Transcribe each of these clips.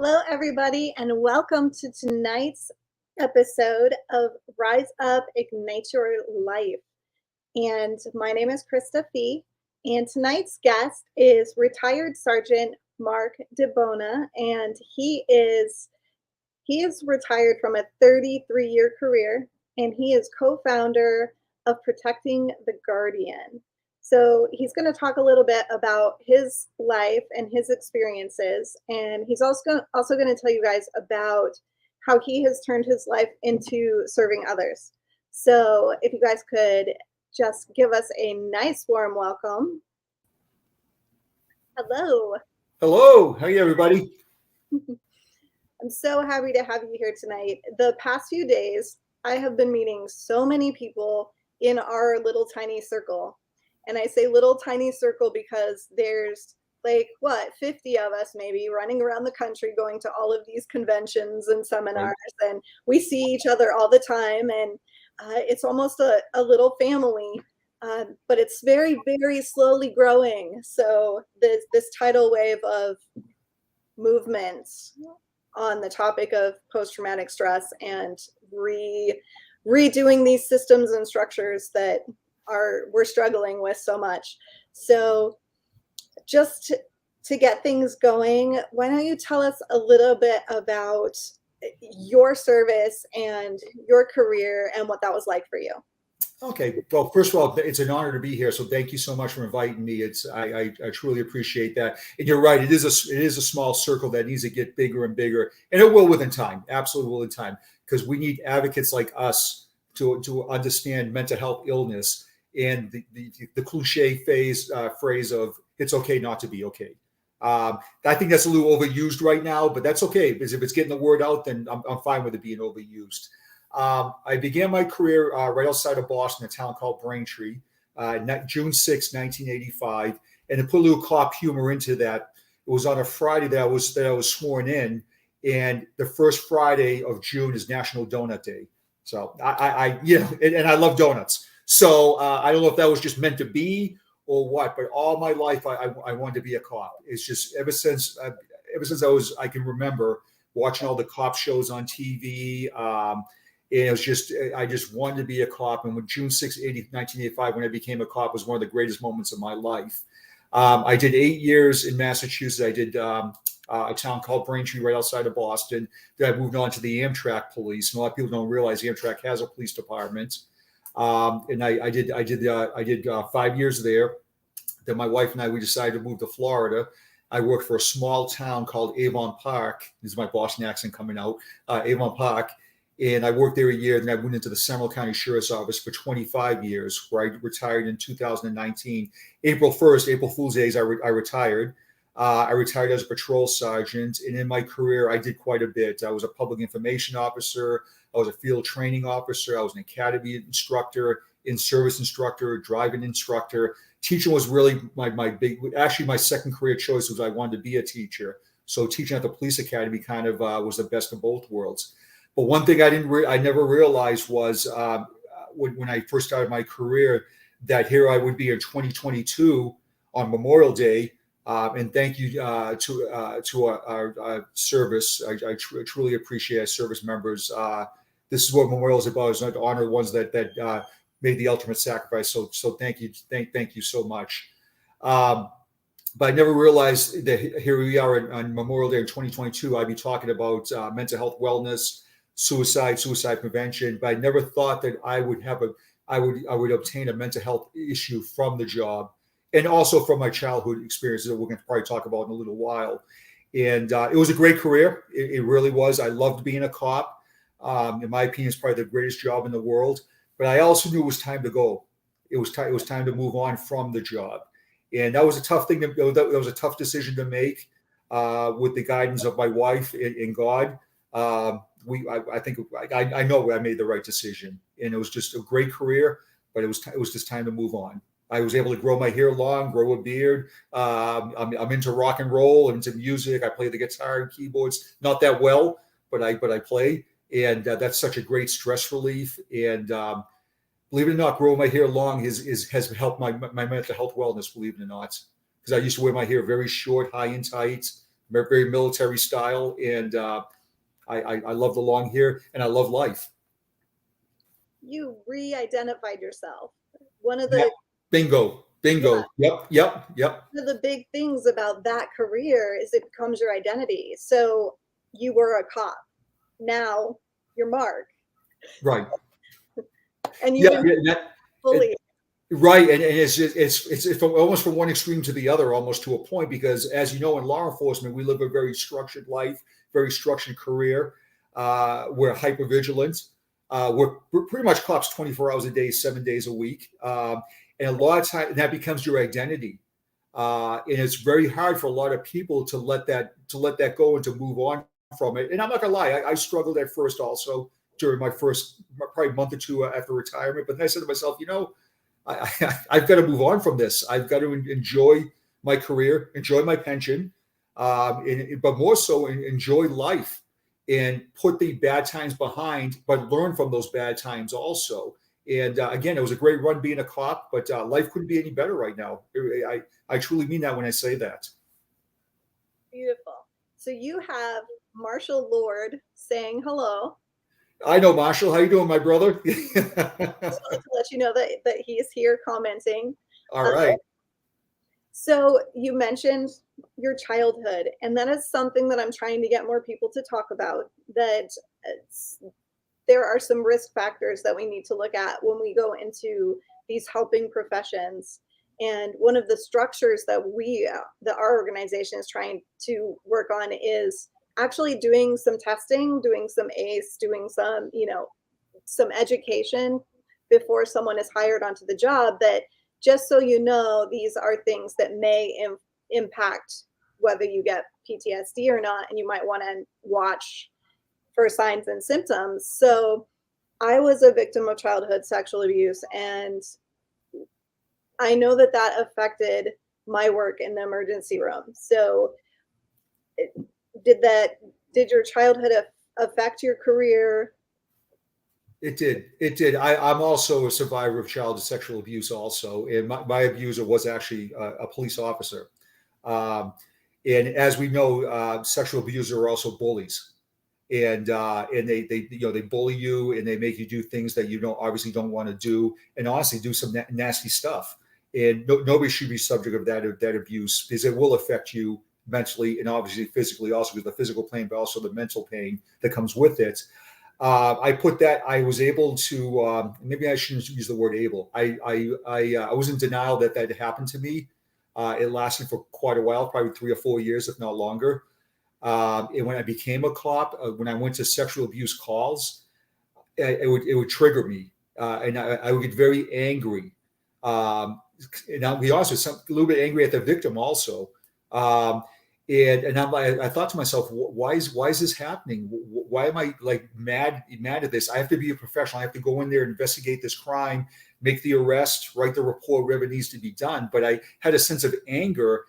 Hello, everybody, and welcome to tonight's episode of Rise Up, Ignite Your Life. And my name is Krista Fee, and tonight's guest is retired Sergeant Mark DiBono, and he is retired from a 33-year career, and he is co-founder of Protecting the Guardian. So he's going to talk a little bit about his life and his experiences, and he's also going to tell you guys about how he has turned his life into serving others. So if you guys could just give us a nice warm welcome. Hello. Hello. How are you, everybody? I'm so happy to have you here tonight. The past few days, I have been meeting so many people in our little tiny circle. And I say little tiny circle because there's 50 of us maybe running around the country going to all of these conventions and seminars. Right. And we see each other all the time. And it's almost a little family, but it's very, very slowly growing. So this tidal wave of movements on the topic of post-traumatic stress and redoing these systems and structures that we're struggling with so much. So just to get things going, why don't you tell us a little bit about your service and your career and what that was like for you? Okay. Well, first of all, it's an honor to be here. So thank you so much for inviting me. I truly appreciate that. And you're right. It is a small circle that needs to get bigger and bigger, and it will within time. Absolutely will in time, because we need advocates like us to understand mental health illness and the cliche phrase of it's okay not to be okay. I think that's a little overused right now, but that's okay, because if it's getting the word out, then I'm fine with it being overused. I began my career right outside of Boston, a town called Braintree, June 6, 1985. And to put a little cop humor into that, it was on a Friday that I was sworn in, and the first Friday of June is National Donut Day. So and I love donuts. So I don't know if that was just meant to be or what, but all my life I wanted to be a cop. It's just ever since I can remember watching all the cop shows on TV. And it was just I just wanted to be a cop. And when June 6, 1985, when I became a cop, was one of the greatest moments of my life. I did 8 years in Massachusetts. I did a town called Braintree right outside of Boston. Then I moved on to the Amtrak police. And a lot of people don't realize Amtrak has a police department. And I did 5 years there. Then my wife and we decided to move to Florida. I worked for a small town called Avon Park. This is my Boston accent coming out. Avon Park. And I worked there a year. Then I went into the Seminole County Sheriff's Office for 25 years, where I retired in 2019. April 1st, April Fool's Day, I retired. I retired as a patrol sergeant. And in my career, I did quite a bit. I was a public information officer. I was a field training officer. I was an academy instructor, in-service instructor, driving instructor. Teaching was really my second career choice was I wanted to be a teacher. So teaching at the police academy kind of was the best of both worlds. But one thing I never realized was when I first started my career, that here I would be in 2022 on Memorial Day. And thank you to our service. I truly appreciate our service members. This is what Memorial is about, is to honor the ones that made the ultimate sacrifice. So thank you so much. But I never realized that here we are on Memorial Day in 2022. I'd be talking about mental health wellness, suicide prevention. But I never thought that I would obtain a mental health issue from the job, and also from my childhood experiences that we're going to probably talk about in a little while. And it was a great career. It really was. I loved being a cop. In my opinion, it's probably the greatest job in the world. But I also knew it was time to go. It was time to move on from the job. And that was a tough thing. That was a tough decision to make with the guidance of my wife and God. I know I made the right decision. And it was just a great career, but it was just time to move on. I was able to grow my hair long, grow a beard. I'm into rock and roll. I'm into music. I play the guitar and keyboards. Not that well, but I play. And that's such a great stress relief. And believe it or not, growing my hair long has helped my mental health wellness, believe it or not. Because I used to wear my hair very short, high and tight, very military style. And I love the long hair, and I love life. You re-identified yourself. One of Yeah. the Bingo. Yeah. Yep. One of the big things about that career is it becomes your identity. So you were a cop. Now you're Mark. Right. And you've Yeah. been fully. Right, and it's almost from one extreme to the other, almost to a point, because as you know, in law enforcement, we live a very structured life, very structured career. We're hyper vigilant. We're pretty much cops 24 hours a day, 7 days a week, and a lot of times that becomes your identity. And it's very hard for a lot of people to let that go and to move on from it. And I'm not gonna lie, I struggled at first also during my first probably month or two after retirement. But then I said to myself, I've got to move on from this. I've got to enjoy my career, enjoy my pension, but more so enjoy life and put the bad times behind, but learn from those bad times also. And again, it was a great run being a cop, but life couldn't be any better right now. I truly mean that when I say that. Beautiful. So you have Marshall Lord saying hello. I know, Marshall. How you doing, my brother? Just wanted to let you know that he's here commenting. All right. So you mentioned your childhood, and that is something that I'm trying to get more people to talk about, that there are some risk factors that we need to look at when we go into these helping professions. And one of the structures that our organization is trying to work on is actually doing some testing, doing some ACE, doing some education before someone is hired onto the job, that just so you know, these are things that may impact whether you get PTSD or not, and you might want to watch for signs and symptoms. So I was a victim of childhood sexual abuse, and I know that affected my work in the emergency room. So did your childhood affect your career? It did. I'm also a survivor of childhood sexual abuse also, and my abuser was actually a police officer. And as we know, sexual abusers are also bullies, and they bully you, and they make you do things that you obviously don't want to do, and honestly do some nasty stuff. And nobody should be subject of that abuse, because it will affect you mentally and obviously physically, also with the physical pain, but also the mental pain that comes with it. I was able to, maybe I shouldn't use the word able. I was in denial that happened to me. It lasted for quite a while, probably 3 or 4 years, if not longer. And when I became a cop, when I went to sexual abuse calls, it would trigger me. And I would get very angry. And I'll be honest, a little bit angry at the victim also. And I thought to myself, why is this happening? Why am I like mad at this? I have to be a professional. I have to go in there and investigate this crime, make the arrest, write the report, whatever needs to be done. But I had a sense of anger.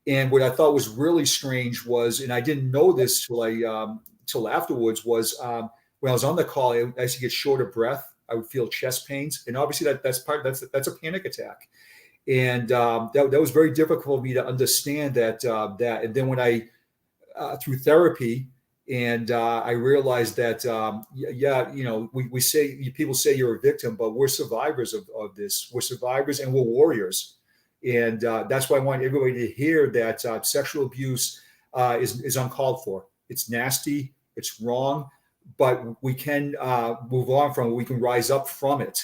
And what I thought was really strange was, and I didn't know this till afterwards, was when I was on the call, I used to get short of breath. I would feel chest pains, and obviously that's a panic attack. And that was very difficult for me to understand that. And then when I through therapy, and I realized that we say, people say you're a victim, but we're survivors of this. We're survivors, and we're warriors. And that's why I want everybody to hear that sexual abuse is uncalled for. It's nasty. It's wrong. But we can move on from it. We can rise up from it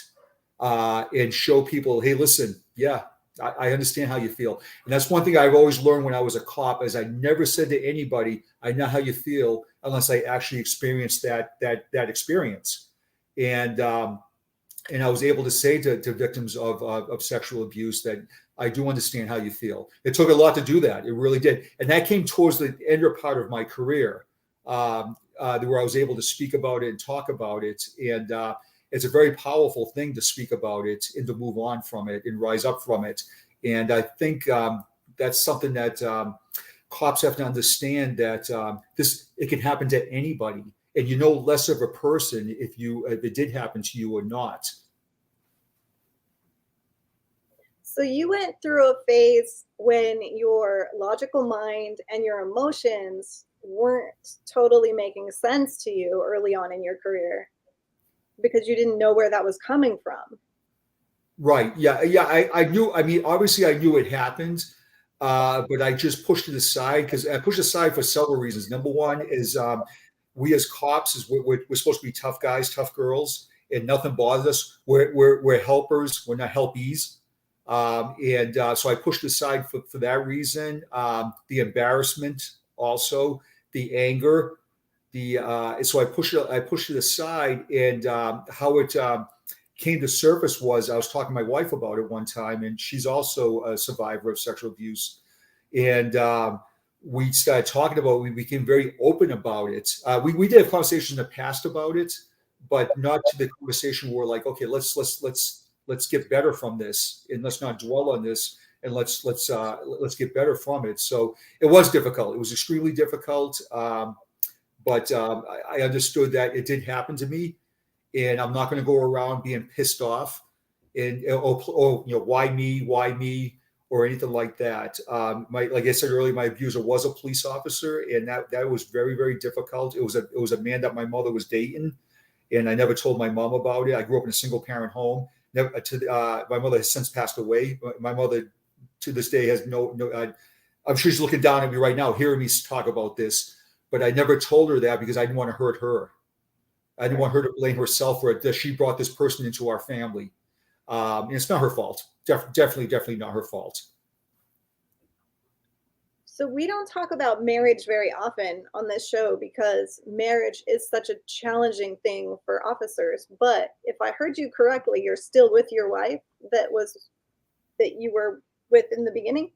and show people, hey, listen, yeah, I understand how you feel. And that's one thing I've always learned when I was a cop, is I never said to anybody, I know how you feel, unless I actually experienced that experience. And I was able to say to victims of sexual abuse that I do understand how you feel. It took a lot to do that. It really did. And that came towards the ender part of my career, where I was able to speak about it and talk about it. And it's a very powerful thing to speak about it and to move on from it and rise up from it. And I think that's something that cops have to understand, that it can happen to anybody, and you know less of a person if it did happen to you or not. So you went through a phase when your logical mind and your emotions weren't totally making sense to you early on in your career because you didn't know where that was coming from. Right. Yeah. Yeah. I knew. I mean, obviously, I knew it happened, but I just pushed it aside because I pushed it aside for several reasons. Number one is we as cops we're supposed to be tough guys, tough girls, and nothing bothers us. We're helpers. We're not helpies. And so I pushed it aside for that reason. The embarrassment, also the anger, the so I pushed it aside, and how it came to surface was I was talking to my wife about it one time, and she's also a survivor of sexual abuse, and we started talking about it. We became very open about it. We did have conversations in the past about it, but not to the conversation where like, okay, let's get better from this, and let's not dwell on this, and let's get better from it. So it was difficult. It was extremely difficult, but I understood that it did happen to me, and I'm not going to go around being pissed off and why me, or anything like that. Like I said earlier, my abuser was a police officer, and that was very, very difficult. It was a man that my mother was dating, and I never told my mom about it. I grew up in a single parent home. My mother has since passed away. My mother to this day has no. I'm sure she's looking down at me right now, hearing me talk about this, but I never told her that because I didn't want to hurt her. I didn't want her to blame herself for it, that she brought this person into our family. And it's not her fault. Definitely not her fault. So we don't talk about marriage very often on this show because marriage is such a challenging thing for officers. But if I heard you correctly, you're still with your wife that you were with in the beginning?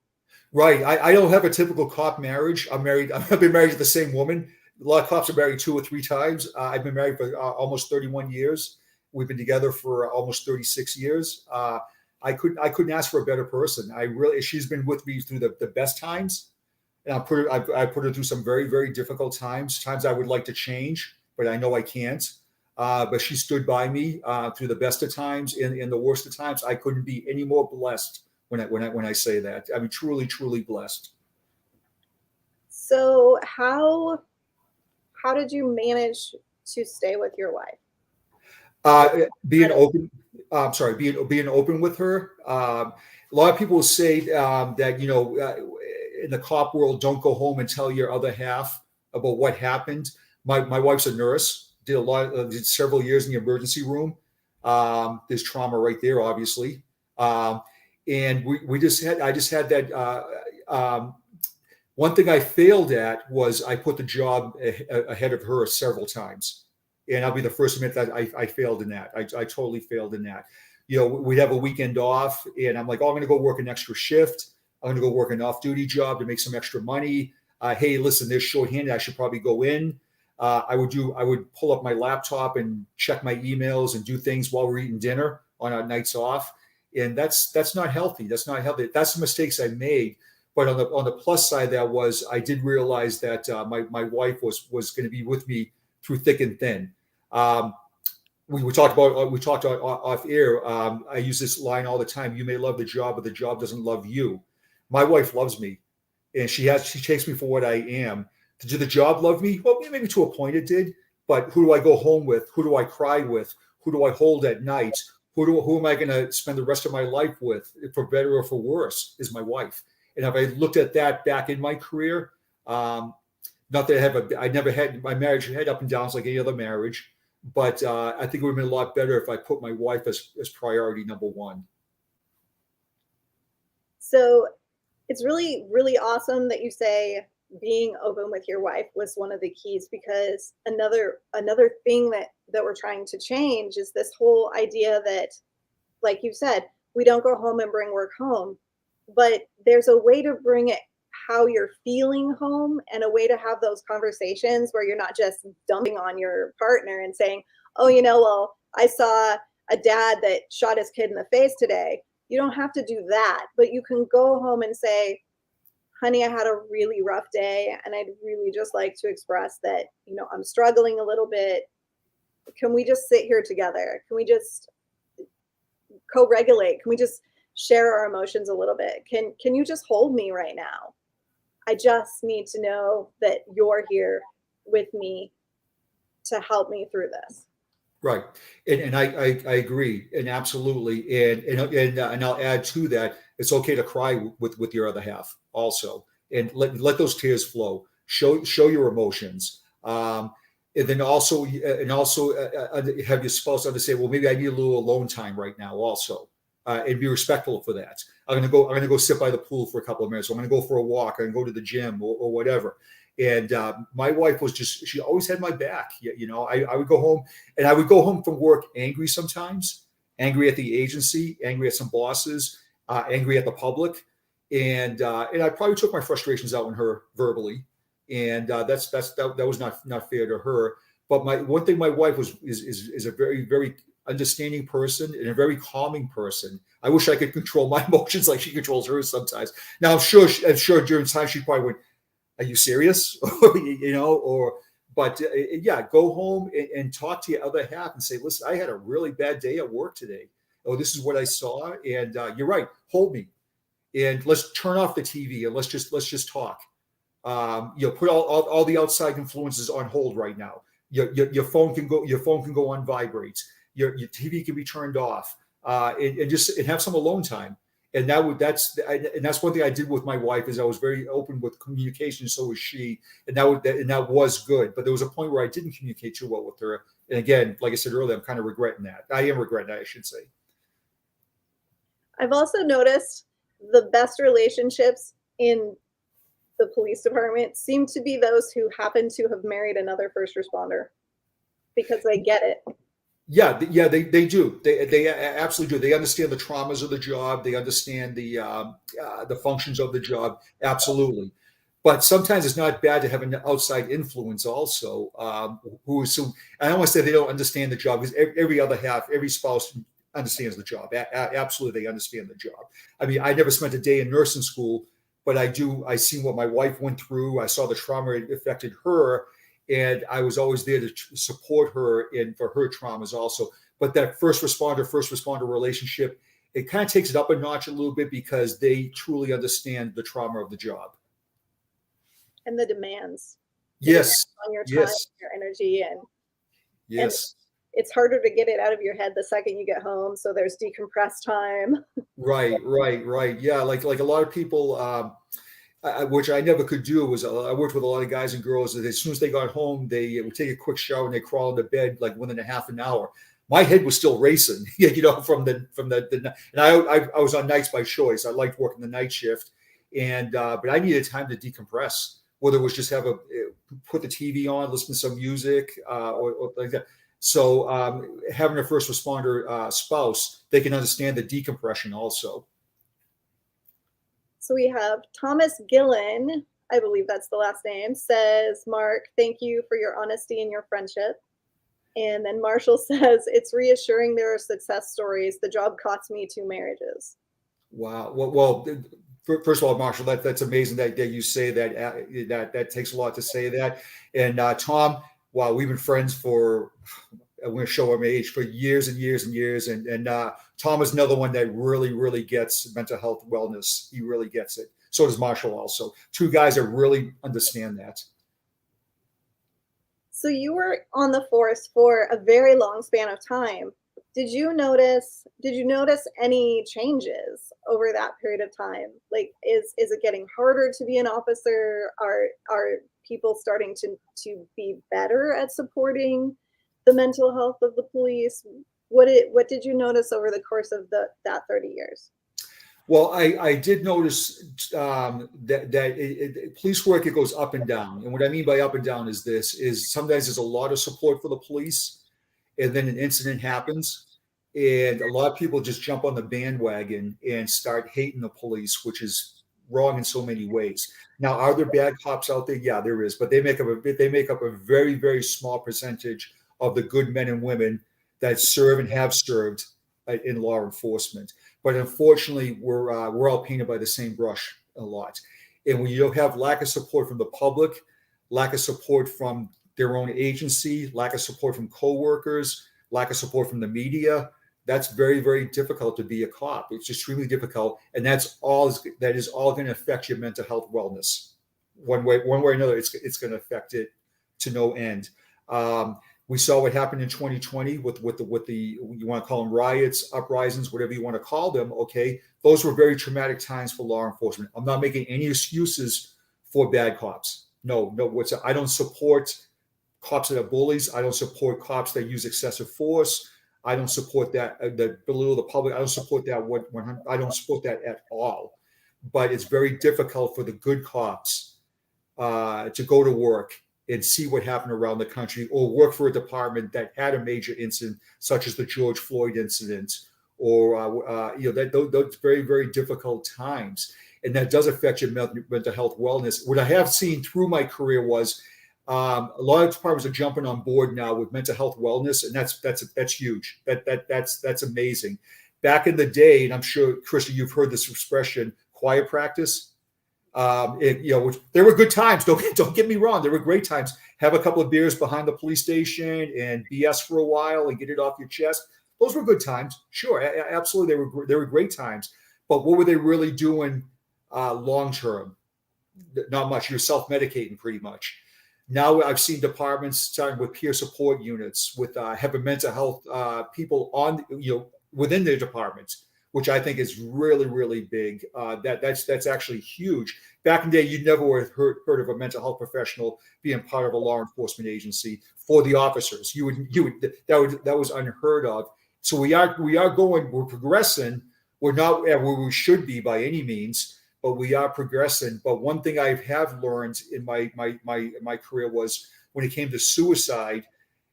Right. I don't have a typical cop marriage. I'm married. I've been married to the same woman. A lot of cops are married 2 or 3 times. I've been married for almost 31 years. We've been together for almost 36 years. I couldn't ask for a better person. She's been with me through the best times, and I put her through some very, very difficult times I would like to change, but I know I can't. But she stood by me through the best of times and the worst of times. I couldn't be any more blessed when I say that. I mean, truly, truly blessed. So how did you manage to stay with your wife? Being open. I'm sorry, being open with her. A lot of people say that in the cop world, don't go home and tell your other half about what happened. My wife's a nurse. Did several years in the emergency room. There's trauma right there, obviously. And I just had that. One thing I failed at was I put the job ahead of her several times. And I'll be the first to admit that I failed in that. I totally failed in that. We'd have a weekend off, and I'm like, oh, I'm going to go work an extra shift. I'm going to go work an off-duty job to make some extra money. Hey, listen, they're short-handed. I should probably go in. I would pull up my laptop and check my emails and do things while we're eating dinner on our nights off. And that's not healthy. That's not healthy. That's the mistakes I made. But on the plus side, I did realize that my wife was going to be with me through thick and thin. We talked off air. I use this line all the time. You may love the job, but the job doesn't love you. My wife loves me, and she takes me for what I am. Did the job love me? Well, maybe to a point it did. But who do I go home with? Who do I cry with? Who do I hold at night? Who am I going to spend the rest of my life with, for better or for worse? Is my wife. And if I looked at that back in my career, not that I never had, my marriage had up and downs like any other marriage, but I think it would have been a lot better if I put my wife as priority number one. So it's really, really awesome that you say being open with your wife was one of the keys, because another thing that we're trying to change is this whole idea that, like you said, we don't go home and bring work home, but there's a way to bring it how you're feeling home, and a way to have those conversations where you're not just dumping on your partner and saying, oh, well, I saw a dad that shot his kid in the face today. You don't have to do that, but you can go home and say, honey, I had a really rough day, and I'd really just like to express that, I'm struggling a little bit. Can we just sit here together? Can we just co-regulate? Can we just share our emotions a little bit. Can you just hold me right now? I just need to know that you're here with me to help me through this. Right. And I agree. And absolutely. And I'll add to that. It's okay to cry with your other half also. And let those tears flow. Show your emotions. And then also have your spouse understand, well, maybe I need a little alone time right now also. And be respectful for that. I'm gonna go sit by the pool for a couple of minutes. I'm gonna go for a walk. I'm gonna go to the gym or whatever. And my wife was she always had my back. I would go home, and I would go home from work angry sometimes, angry at the agency, angry at some bosses, angry at the public. And I probably took my frustrations out on her verbally. And that was not fair to her. But one thing, my wife is a very, very understanding person and a very calming person. I wish I could control my emotions like she controls hers sometimes. Now I'm sure during time she probably went, "Are you serious?" But go home and talk to your other half and say, "Listen, I had a really bad day at work today. Oh, this is what I saw, and you're right. Hold me, and let's turn off the TV and let's just talk. Put all the outside influences on hold right now. Your phone can go on vibrate. Your TV can be turned off, and have some alone time." And that's one thing I did with my wife, is I was very open with communication. So was she, and that was good. But there was a point where I didn't communicate too well with her. And again, like I said earlier, I'm kind of regretting that. I am regretting that, I should say. I've also noticed the best relationships in the police department seem to be those who happen to have married another first responder, because they get it. Yeah, they do. They absolutely do. They understand the traumas of the job. They understand the functions of the job. Absolutely. But sometimes it's not bad to have an outside influence also, I don't want to say they don't understand the job, because every other half, every spouse understands the job. Absolutely, they understand the job. I mean, I never spent a day in nursing school, but I seen what my wife went through. I saw the trauma it affected her. And I was always there to support her for her traumas also. But that first responder relationship, it kind of takes it up a notch a little bit, because they truly understand the trauma of the job. And the demands. Yes. On your time, Yes. your energy. Yes. And it's harder to get it out of your head the second you get home. So there's decompress time. Right. Yeah. Like a lot of people, which I never could do, was I worked with a lot of guys and girls that as soon as they got home, they would take a quick shower and they crawl into bed like within a half an hour. My head was still racing, from the and I was on nights by choice. I liked working the night shift, but I needed time to decompress. Whether it was just put the TV on, listen to some music, or like that. So having a first responder spouse, they can understand the decompression also. So we have Thomas Gillen, I believe that's the last name, says, "Mark, thank you for your honesty and your friendship." And then Marshall says, "It's reassuring there are success stories. The job cost me 2 marriages." Wow. Well, first of all, Marshall, that's amazing that you say that. That takes a lot to say that. And Tom, wow, we've been friends for, I'm going to show my age, for years and years and years. And Tom is another one that really, really gets mental health wellness. He really gets it. So does Marshall also. 2 guys that really understand that. So you were on the force for a very long span of time. Did you notice any changes over that period of time? Like, is it getting harder to be an officer? Are people starting to be better at supporting the mental health of the police? What did you notice over the course of that 30 years? Well, I did notice that police work, it goes up and down. And what I mean by up and down is sometimes there's a lot of support for the police, and then an incident happens, and a lot of people just jump on the bandwagon and start hating the police, which is wrong in so many ways. Now, are there bad cops out there? Yeah, there is, but they make up a very, very small percentage of the good men and women that serve and have served in law enforcement. But unfortunately, we're all painted by the same brush a lot. And when you have lack of support from the public, lack of support from their own agency, lack of support from coworkers, lack of support from the media, That's very, very difficult to be a cop. It's extremely difficult, and that is all going to affect your mental health wellness one way or another. It's going to affect it to no end. We saw what happened in 2020 with the you want to call them riots, uprisings, whatever you want to call them. Okay, those were very traumatic times for law enforcement. I'm not making any excuses for bad cops. No. I don't support cops that are bullies. I don't support cops that use excessive force. I don't support that that belittle the public. I don't support that. I don't support that at all. But it's very difficult for the good cops to go to work and see what happened around the country, or work for a department that had a major incident, such as the George Floyd incident, or those very, very difficult times, and that does affect your mental health wellness. What I have seen through my career was a lot of departments are jumping on board now with mental health wellness, and that's huge. That's amazing. Back in the day, and I'm sure, Krista, you've heard this expression, quiet practice. There were good times. Don't get me wrong. There were great times. Have a couple of beers behind the police station and BS for a while and get it off your chest. Those were good times. Sure, absolutely, they were great times. But what were they really doing long term? Not much. You're self-medicating pretty much. Now I've seen departments starting with peer support units, with having mental health people on within their departments, which I think is really, really big. That's actually huge. Back in the day, you'd never would have heard of a mental health professional being part of a law enforcement agency for the officers. That was unheard of. So we're progressing. We're not where we should be by any means, but we are progressing. But one thing I have learned in my career was, when it came to suicide,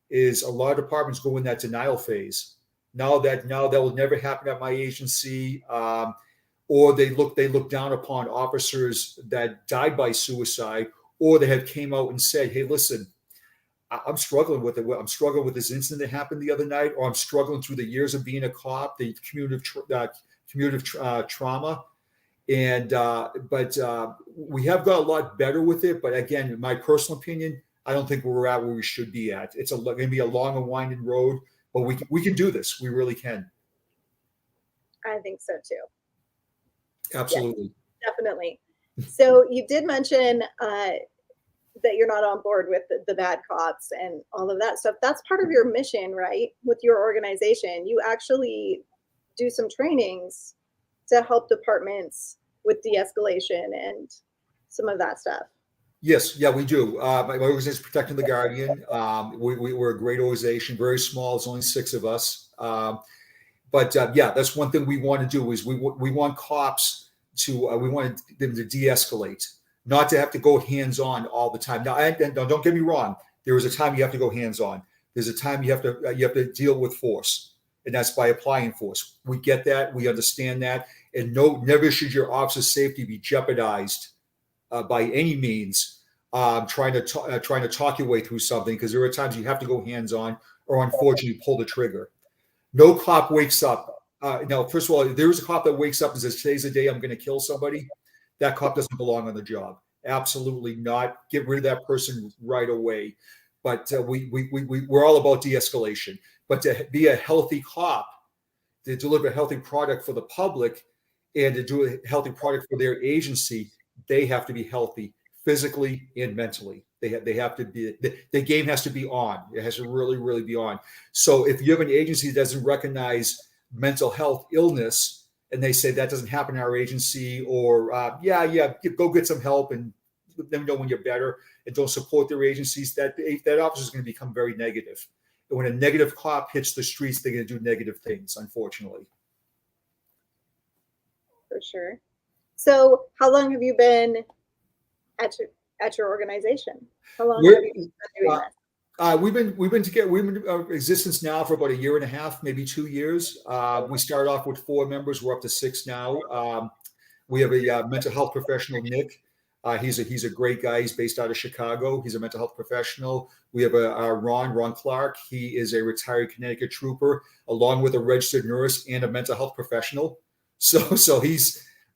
is a lot of departments go in that denial phase. Now that will never happen at my agency, or they look down upon officers that died by suicide, or they have came out and said, "Hey, listen, I'm struggling with it. I'm struggling with this incident that happened the other night, or I'm struggling through the years of being a cop, the cumulative trauma." And but we have got a lot better with it. But again, in my personal opinion, I don't think we're at where we should be at. It's going to be a long and winding road. But we can do this. We really can. I think so too. Absolutely. Yes, definitely. So you did mention that you're not on board with the bad cops and all of that stuff. That's part of your mission, right? With your organization, you actually do some trainings to help departments with de-escalation and some of that stuff. Yes, yeah, we do. My organization is Protecting the Guardian. We're a great organization, very small. It's only 6 of us. But that's one thing we want to do is we want cops to we want them to de-escalate, not to have to go hands-on all the time. Now, don't get me wrong. There is a time you have to go hands-on. There's a time you have to deal with force, and that's by applying force. We get that. We understand that, and never should your officer's safety be jeopardized by any means, trying to talk your way through something, because there are times you have to go hands-on, or unfortunately pull the trigger. No cop wakes up. Now, first of all, there is a cop that wakes up and says, "Today's the day I'm going to kill somebody." That cop doesn't belong on the job. Absolutely not. Get rid of that person right away. But we're all about de-escalation. But to be a healthy cop, to deliver a healthy product for the public, and to do a healthy product for their agency, they have to be healthy physically and mentally. They have to be, the game has to be on. It has to really, really be on. So if you have an agency that doesn't recognize mental health illness, and they say that doesn't happen in our agency, or go get some help and let them know when you're better, and don't support their agencies, that officer is going to become very negative. And when a negative cop hits the streets, they're going to do negative things, unfortunately. For sure. So how long have you been at your organization? How long have you been doing this? We've been together. We've been in existence now for about 1.5 years, maybe 2 years. We started off with 4 members. We're up to 6 now. We have a mental health professional, Nick. He's a great guy. He's based out of Chicago. He's a mental health professional. We have Ron Clark. He is a retired Connecticut trooper, along with a registered nurse and a mental health professional. So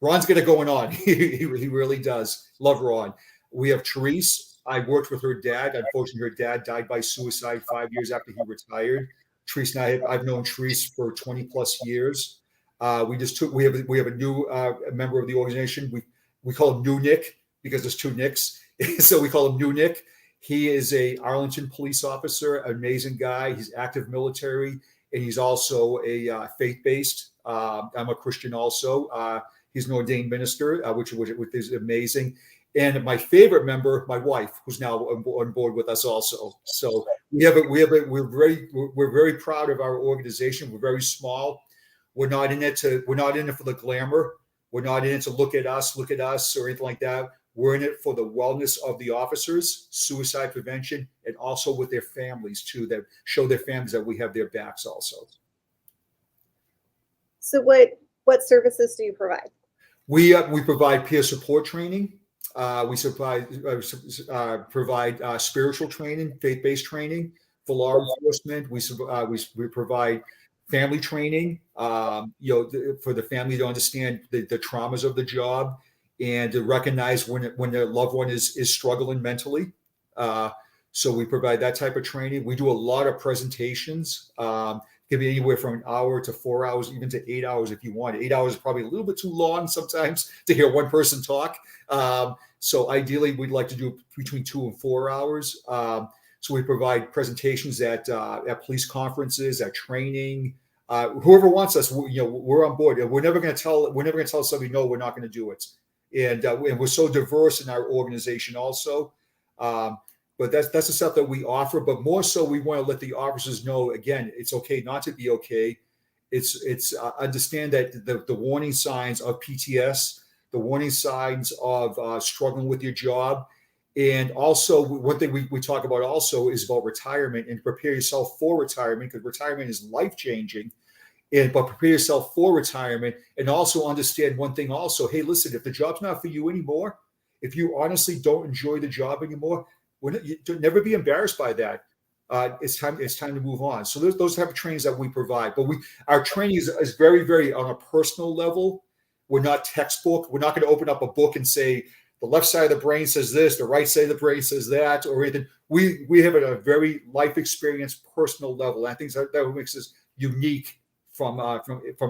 Ron's got it going on. He really does. Love Ron. We have Therese. I worked with her dad. Unfortunately, her dad died by suicide 5 years after he retired. Treese and I've known Treese for 20 plus years. We have a new member of the organization. We call him New Nick because there's two Nicks. So we call him New Nick. He is a Arlington police officer, amazing guy. He's active military, and he's also a faith-based. I'm a Christian also. He's an ordained minister, which is amazing. And my favorite member, my wife, who's now on board with us also. So we're very proud of our organization. We're very small. We're not in it for the glamour. We're not in it to look at us, or anything like that. We're in it for the wellness of the officers, suicide prevention, and also with their families too, that show their families that we have their backs also. So what services do you provide? We provide peer support training. We provide spiritual training, faith-based training for law enforcement. We provide family training, for the family to understand the traumas of the job and to recognize when their loved one is struggling mentally. So we provide that type of training. We do a lot of presentations. It can be anywhere from an hour to 4 hours, even to 8 hours if you want. 8 hours is probably a little bit too long sometimes to hear one person talk. So ideally, we'd like to do between 2 and 4 hours. So we provide presentations at police conferences, at training. Whoever wants us, we're on board. We're never going to tell somebody no, we're not going to do it. And we're so diverse in our organization also. But that's the stuff that we offer. But more so, we want to let the officers know, again, it's okay not to be okay. It's understand that the warning signs of PTS, the warning signs of struggling with your job. And also, one thing we talk about also is about retirement, and prepare yourself for retirement, because retirement is life-changing. But prepare yourself for retirement, and also understand one thing also. Hey, listen, if the job's not for you anymore, if you honestly don't enjoy the job anymore, never be embarrassed by that. It's time to move on. So those type of trainings that we provide. But our training is very, very on a personal level. We're not textbook. We're not going to open up a book and say the left side of the brain says this, the right side of the brain says that, or anything. We have a very life experience, personal level. And I think that makes us unique from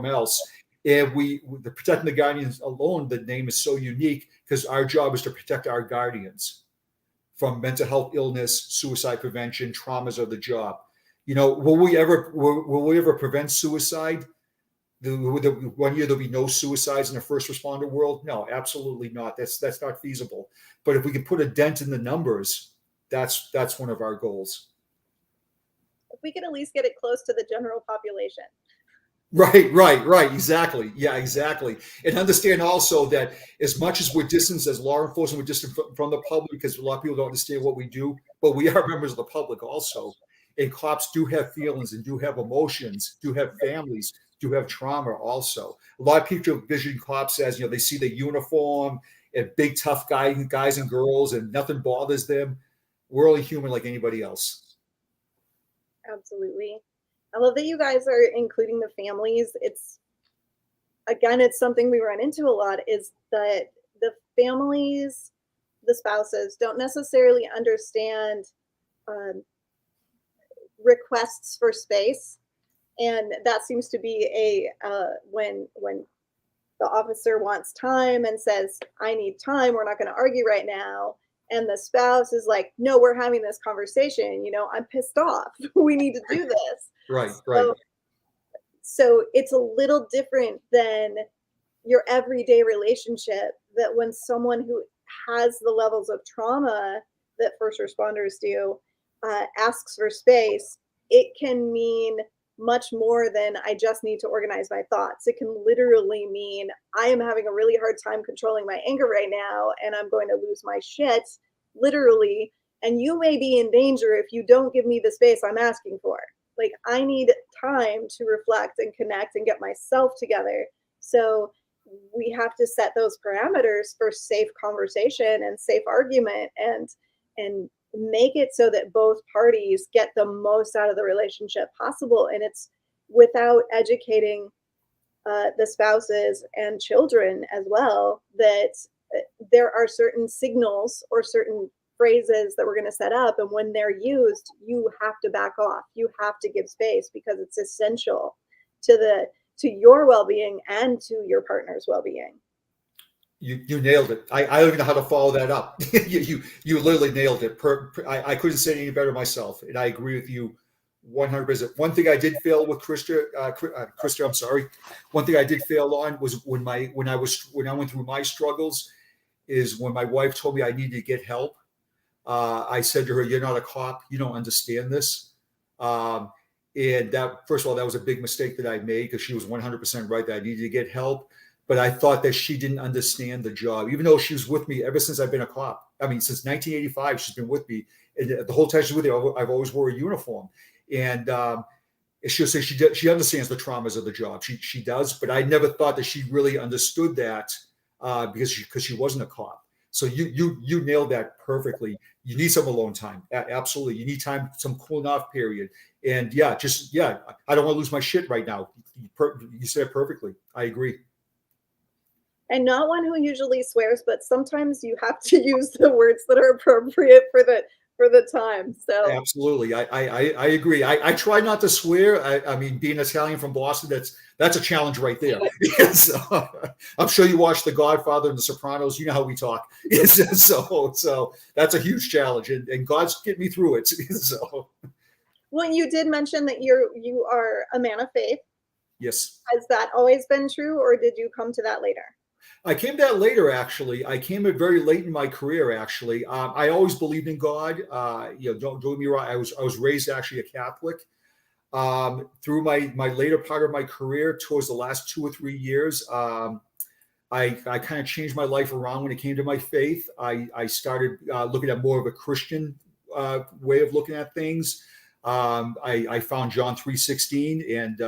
else. And the Protecting the Guardians alone, the name is so unique because our job is to protect our guardians from mental health illness, suicide prevention, traumas of the job. Will we ever prevent suicide? The 1 year there'll be no suicides in the first responder world? No, absolutely not. That's not feasible. But if we can put a dent in the numbers, that's one of our goals. If we can at least get it close to the general population. Right. Exactly. Yeah, exactly. And understand also that as much as we're distanced as law enforcement, we're distant from the public because a lot of people don't understand what we do, but we are members of the public also. And cops do have feelings and do have emotions, do have families, do have trauma also. A lot of people vision cops as, they see the uniform and big, tough guys and girls, and nothing bothers them. We're only human like anybody else. Absolutely. I love that you guys are including the families. It's something we run into a lot, is that the families, the spouses, don't necessarily understand requests for space. And that seems to be when the officer wants time and says, I need time, we're not going to argue right now. And the spouse is like, no, we're having this conversation. I'm pissed off. We need to do this. Right. So it's a little different than your everyday relationship, that when someone who has the levels of trauma that first responders do asks for space, it can mean much more than I just need to organize my thoughts. It can literally mean I am having a really hard time controlling my anger right now, and I'm going to lose my shit, literally. And you may be in danger if you don't give me the space I'm asking for. Like, I need time to reflect and connect and get myself together. So we have to set those parameters for safe conversation and safe argument, and make it so that both parties get the most out of the relationship possible. And it's without educating the spouses and children as well, that there are certain signals or certain phrases that we're going to set up. And when they're used, you have to back off. You have to give space because it's essential to your well-being and to your partner's well-being. You nailed it. I don't even know how to follow that up. you literally nailed it. I couldn't say it any better myself, and I agree with you 100%. One thing I did fail with Krista, I'm sorry. One thing I did fail on was when I went through my struggles, is when my wife told me I needed to get help. I said to her, "You're not a cop. You don't understand this." And that, first of all, that was a big mistake that I made, because she was 100% right that I needed to get help. But I thought that she didn't understand the job, even though she was with me ever since I've been a cop. I mean, since 1985, she's been with me. And the whole time she's with me, I've always wore a uniform. And she'll say she understands the traumas of the job. She does, but I never thought that she really understood that because she wasn't a cop. So you nailed that perfectly. You need some alone time. Absolutely. You need time, some cooling off period. And I don't want to lose my shit right now. You said it perfectly. I agree. And not one who usually swears, but sometimes you have to use the words that are appropriate for the time. So absolutely, I agree. I try not to swear. I mean, being Italian from Boston, that's a challenge right there. So, I'm sure you watched The Godfather and The Sopranos. You know how we talk. So that's a huge challenge, and God's getting me through it. So, well, you did mention that you are a man of faith. Yes. Has that always been true, or did you come to that later? I came to that later, actually. I came in very late in my career, actually. I always believed in God. Don't get me wrong. I was raised actually a Catholic. Through my later part of my career, towards the last 2 or 3 years, I kind of changed my life around when it came to my faith. I started looking at more of a Christian way of looking at things. I found John 3:16, and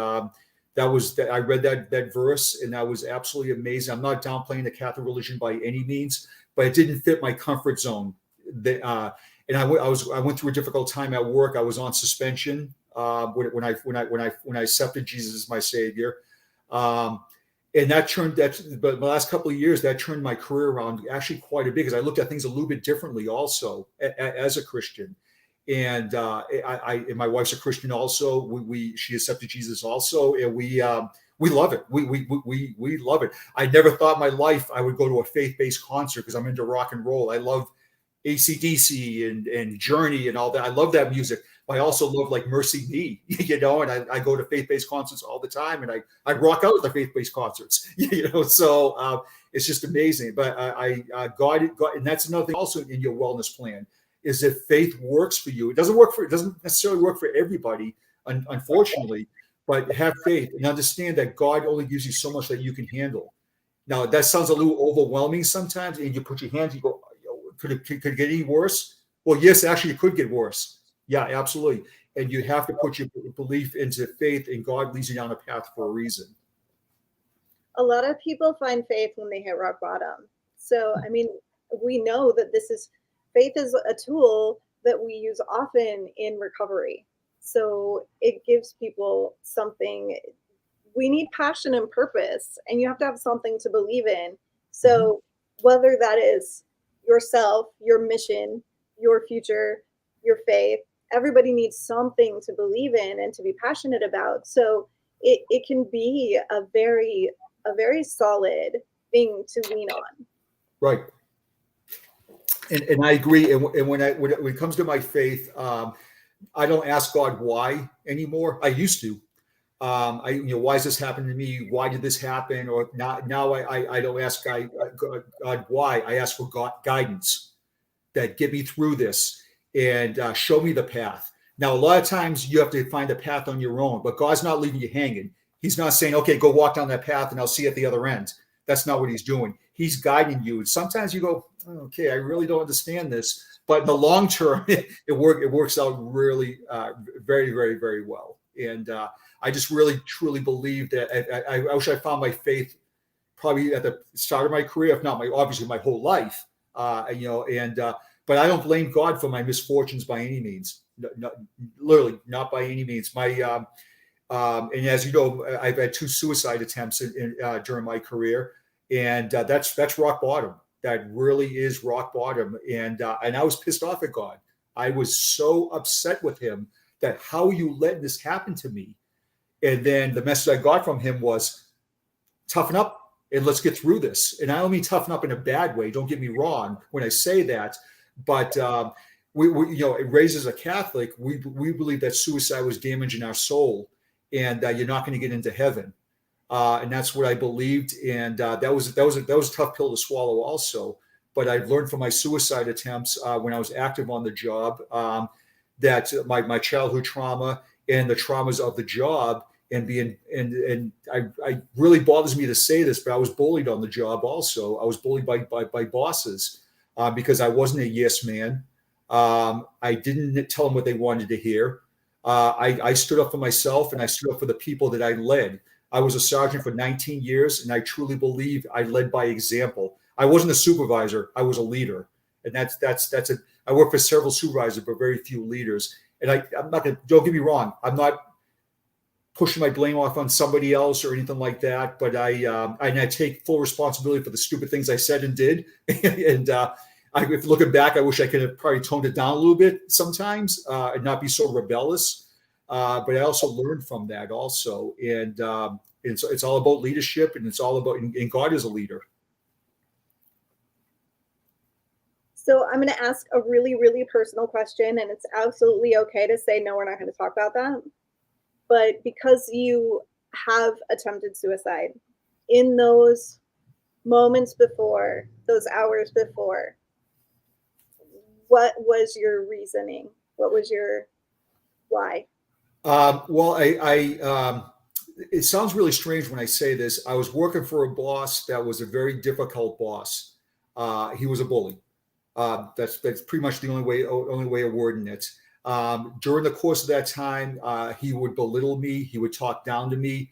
I read that verse, and that was absolutely amazing. I'm not downplaying the Catholic religion by any means, but it didn't fit my comfort zone. And I went through a difficult time at work. I was on suspension when I accepted Jesus as my Savior, and but the last couple of years, that turned my career around actually quite a bit, because I looked at things a little bit differently also as a Christian. And and my wife's a Christian also. She accepted Jesus also, and we love it. We love it. I never thought in my life I would go to a faith-based concert, because I'm into rock and roll. I love AC/DC and Journey and all that. I love that music. But I also love like Mercy Me, and I go to faith-based concerts all the time, and I rock out at the faith-based concerts, So it's just amazing. But God, and that's another thing also in your wellness plan, is if faith works for you. It doesn't necessarily work for everybody, unfortunately, but have faith and understand that God only gives you so much that you can handle. Now, that sounds a little overwhelming sometimes, and you put your hands, you go, could it get any worse? Well, yes, actually, it could get worse. Yeah, absolutely. And you have to put your belief into faith, and God leads you down a path for a reason. A lot of people find faith when they hit rock bottom. So, I mean, we know that faith is a tool that we use often in recovery. So it gives people something. We need passion and purpose, and you have to have something to believe in. So whether that is yourself, your mission, your future, your faith, everybody needs something to believe in and to be passionate about. So it can be a very solid thing to lean on. Right. And I agree. And when it comes to my faith, I don't ask God why anymore. I used to. Why is this happening to me? Why did this happen? Or now I don't ask God why. I ask for God guidance, that get me through this and show me the path. Now, a lot of times you have to find a path on your own, but God's not leaving you hanging. He's not saying, okay, go walk down that path and I'll see you at the other end. That's not what he's doing. He's guiding you. And sometimes you go, okay, I really don't understand this. But in the long term, it works out really very, very, very well. And I just really, truly believe that I wish I found my faith probably at the start of my career, if not obviously my whole life. But I don't blame God for my misfortunes by any means. Literally, not by any means. And as you know, I've had 2 suicide attempts during my career, and that's rock bottom. that really is rock bottom. And I was pissed off at God. I was so upset with him that how you let this happen to me. And then the message I got from him was toughen up and let's get through this. And I don't mean toughen up in a bad way. Don't get me wrong when I say that, but we raised as a Catholic, we believe that suicide was damaging our soul, and you're not going to get into heaven. And that's what I believed, and that was a tough pill to swallow, also. But I've learned from my suicide attempts when I was active on the job that my childhood trauma and the traumas of the job, and I really bothers me to say this, but I was bullied on the job also. I was bullied by bosses because I wasn't a yes man. I didn't tell them what they wanted to hear. I stood up for myself, and I stood up for the people that I led. I was a sergeant for 19 years, and I truly believe I led by example. I wasn't a supervisor; I was a leader, and that's it. I worked for several supervisors, but very few leaders. And I'm not gonna. Don't get me wrong. I'm not pushing my blame off on somebody else or anything like that. But I take full responsibility for the stupid things I said and did. And if looking back, I wish I could have probably toned it down a little bit sometimes and not be so rebellious. But I also learned from that also. And it's all about leadership, and it's all about, and God is a leader. So I'm going to ask a really, really personal question, and it's absolutely okay to say, no, we're not going to talk about that. But because you have attempted suicide, in those moments before, those hours before, what was your reasoning? What was your why? Well, it sounds really strange when I say this. I was working for a boss that was a very difficult boss. He was a bully. That's pretty much the only way of wording it. During the course of that time, he would belittle me. He would talk down to me,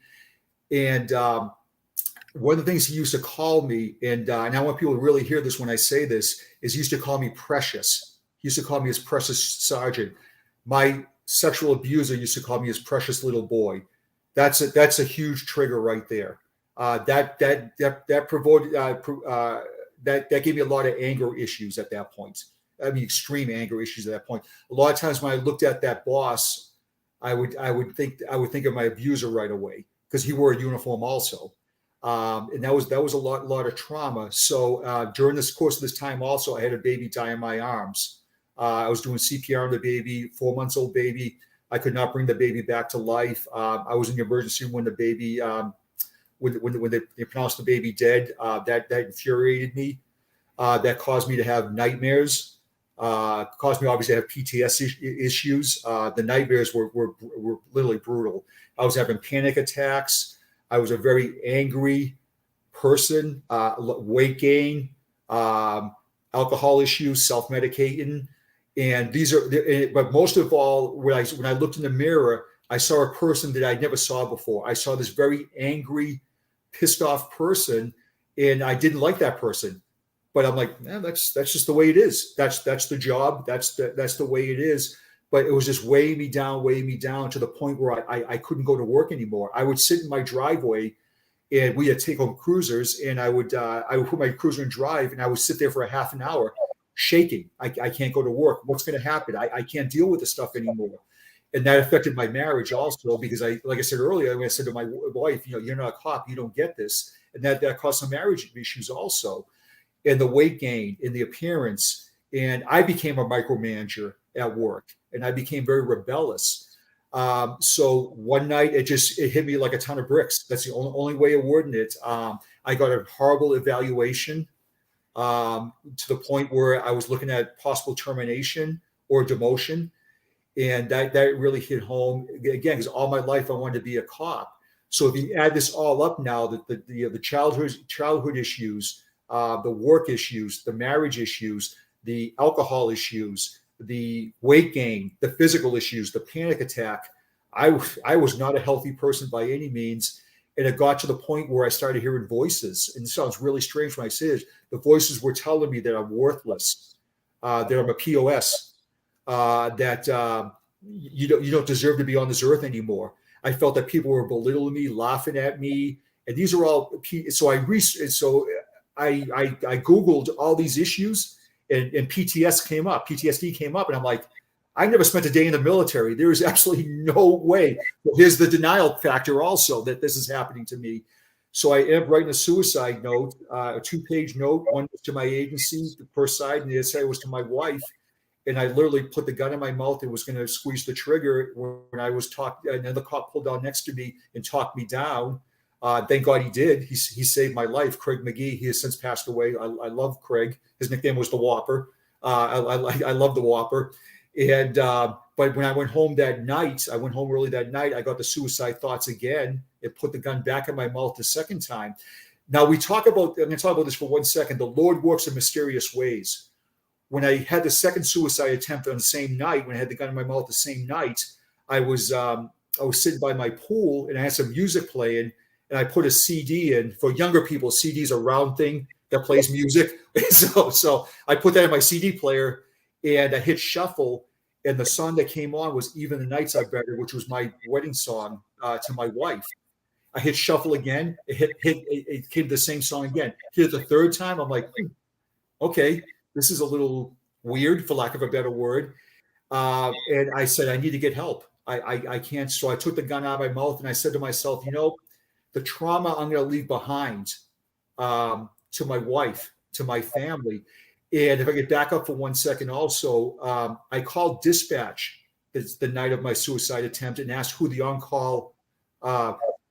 and one of the things he used to call me, and I want people to really hear this when I say this, is he used to call me precious. He used to call me his precious sergeant. My sexual abuser used to call me his precious little boy. That's a huge trigger right there. That provoked that gave me a lot of anger issues at that point. I mean, extreme anger issues at that point. A lot of times when I looked at that boss, I would think of my abuser right away, because he wore a uniform also, and that was a lot of trauma. So during this course of this time, also, I had a baby die in my arms. I was doing CPR on the baby, 4 months old baby. I could not bring the baby back to life. I was in the emergency room when the baby, when they pronounced the baby dead. That infuriated me. That caused me to have nightmares. Caused me obviously to have PTSD issues. The nightmares were literally brutal. I was having panic attacks. I was a very angry person. Weight gain, alcohol issues, self-medicating. And these are, but most of all, when I looked in the mirror, I saw a person that I never saw before. I saw this very angry, pissed off person, and I didn't like that person. But I'm like, that's just the way it is. That's the job. That's the way it is. But it was just weighing me down to the point where I couldn't go to work anymore. I would sit in my driveway, and we had take-home cruisers, and I would put my cruiser in drive, and I would sit there for a half an hour, shaking. I can't go to work. What's going to happen? I can't deal with this stuff anymore. And that affected my marriage also, because like I said earlier, when I said to my wife, you're not a cop, you don't get this, and that caused some marriage issues also, and the weight gain, and the appearance, and I became a micromanager at work, and I became very rebellious. So one night it hit me like a ton of bricks. That's the only way of wording it. I got a horrible evaluation to the point where I was looking at possible termination or demotion. And that really hit home again, because all my life I wanted to be a cop. So if you add this all up now, the childhood issues, the work issues, the marriage issues, the alcohol issues, the weight gain, the physical issues, the panic attack, I was not a healthy person by any means. And it got to the point where I started hearing voices. And it sounds really strange when I say it. The voices were telling me that I'm worthless, that I'm a POS, that you don't deserve to be on this earth anymore. I felt that people were belittling me, laughing at me, and these are all. So I Googled all these issues, and PTSD came up, and I'm like, I never spent a day in the military. There is absolutely no way. Well, here's the denial factor also that this is happening to me. So I ended up writing a suicide note, a 2-page note. One was to my agency, the first side, and the other side was to my wife. And I literally put the gun in my mouth and was going to squeeze the trigger when I was talked. And then the cop pulled down next to me and talked me down. Thank God he did. He saved my life. Craig McGee, he has since passed away. I love Craig. His nickname was the Whopper. I love the Whopper. And but when I went home early that night, I got the suicide thoughts again. It put the gun back in my mouth the second time. Now I'm going to talk about this for 1 second. The Lord works in mysterious ways. When I had the second suicide attempt on the same night, when I had the gun in my mouth the same night, I was sitting by my pool and I had some music playing, and I put a CD in. For younger people, CD is a round thing that plays music. So I put that in my CD player, and I hit shuffle, and the song that came on was "Even the Nights Are Better," which was my wedding song to my wife. I hit shuffle again. It came the same song again. Hit it the third time. I'm like, okay, this is a little weird, for lack of a better word. And I said, I need to get help. I can't. So I took the gun out of my mouth and I said to myself, the trauma I'm going to leave behind to my wife, to my family. And if I could back up for 1 second also, I called dispatch the night of my suicide attempt and asked who the on-call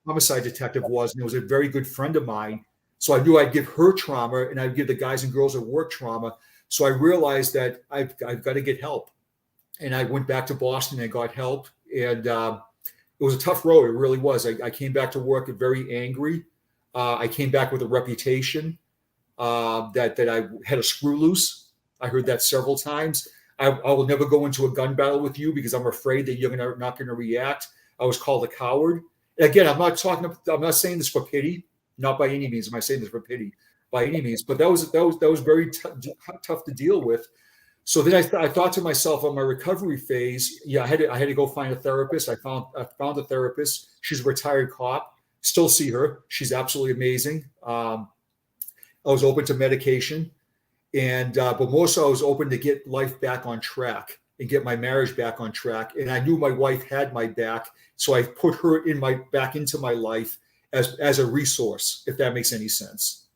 homicide detective was. And it was a very good friend of mine. So I knew I'd give her trauma and I'd give the guys and girls at work trauma. So I realized that I've got to get help. And I went back to Boston and got help. And it was a tough road. It really was. I came back to work very angry. I came back with a reputation that I had a screw loose. I heard that several times. I will never go into a gun battle with you because I'm afraid that you're not going to react. I was called a coward. Again, I'm not saying this for pity. Not by any means am I saying this for pity, by any means. But that was very tough to deal with. So then I thought to myself on my recovery phase, I had to go find a therapist. I found a therapist. She's a retired cop. Still see her. She's absolutely amazing. I was open to medication, and but more so I was open to get life back on track and get my marriage back on track. And I knew my wife had my back, so I put her back into my life as a resource, if that makes any sense.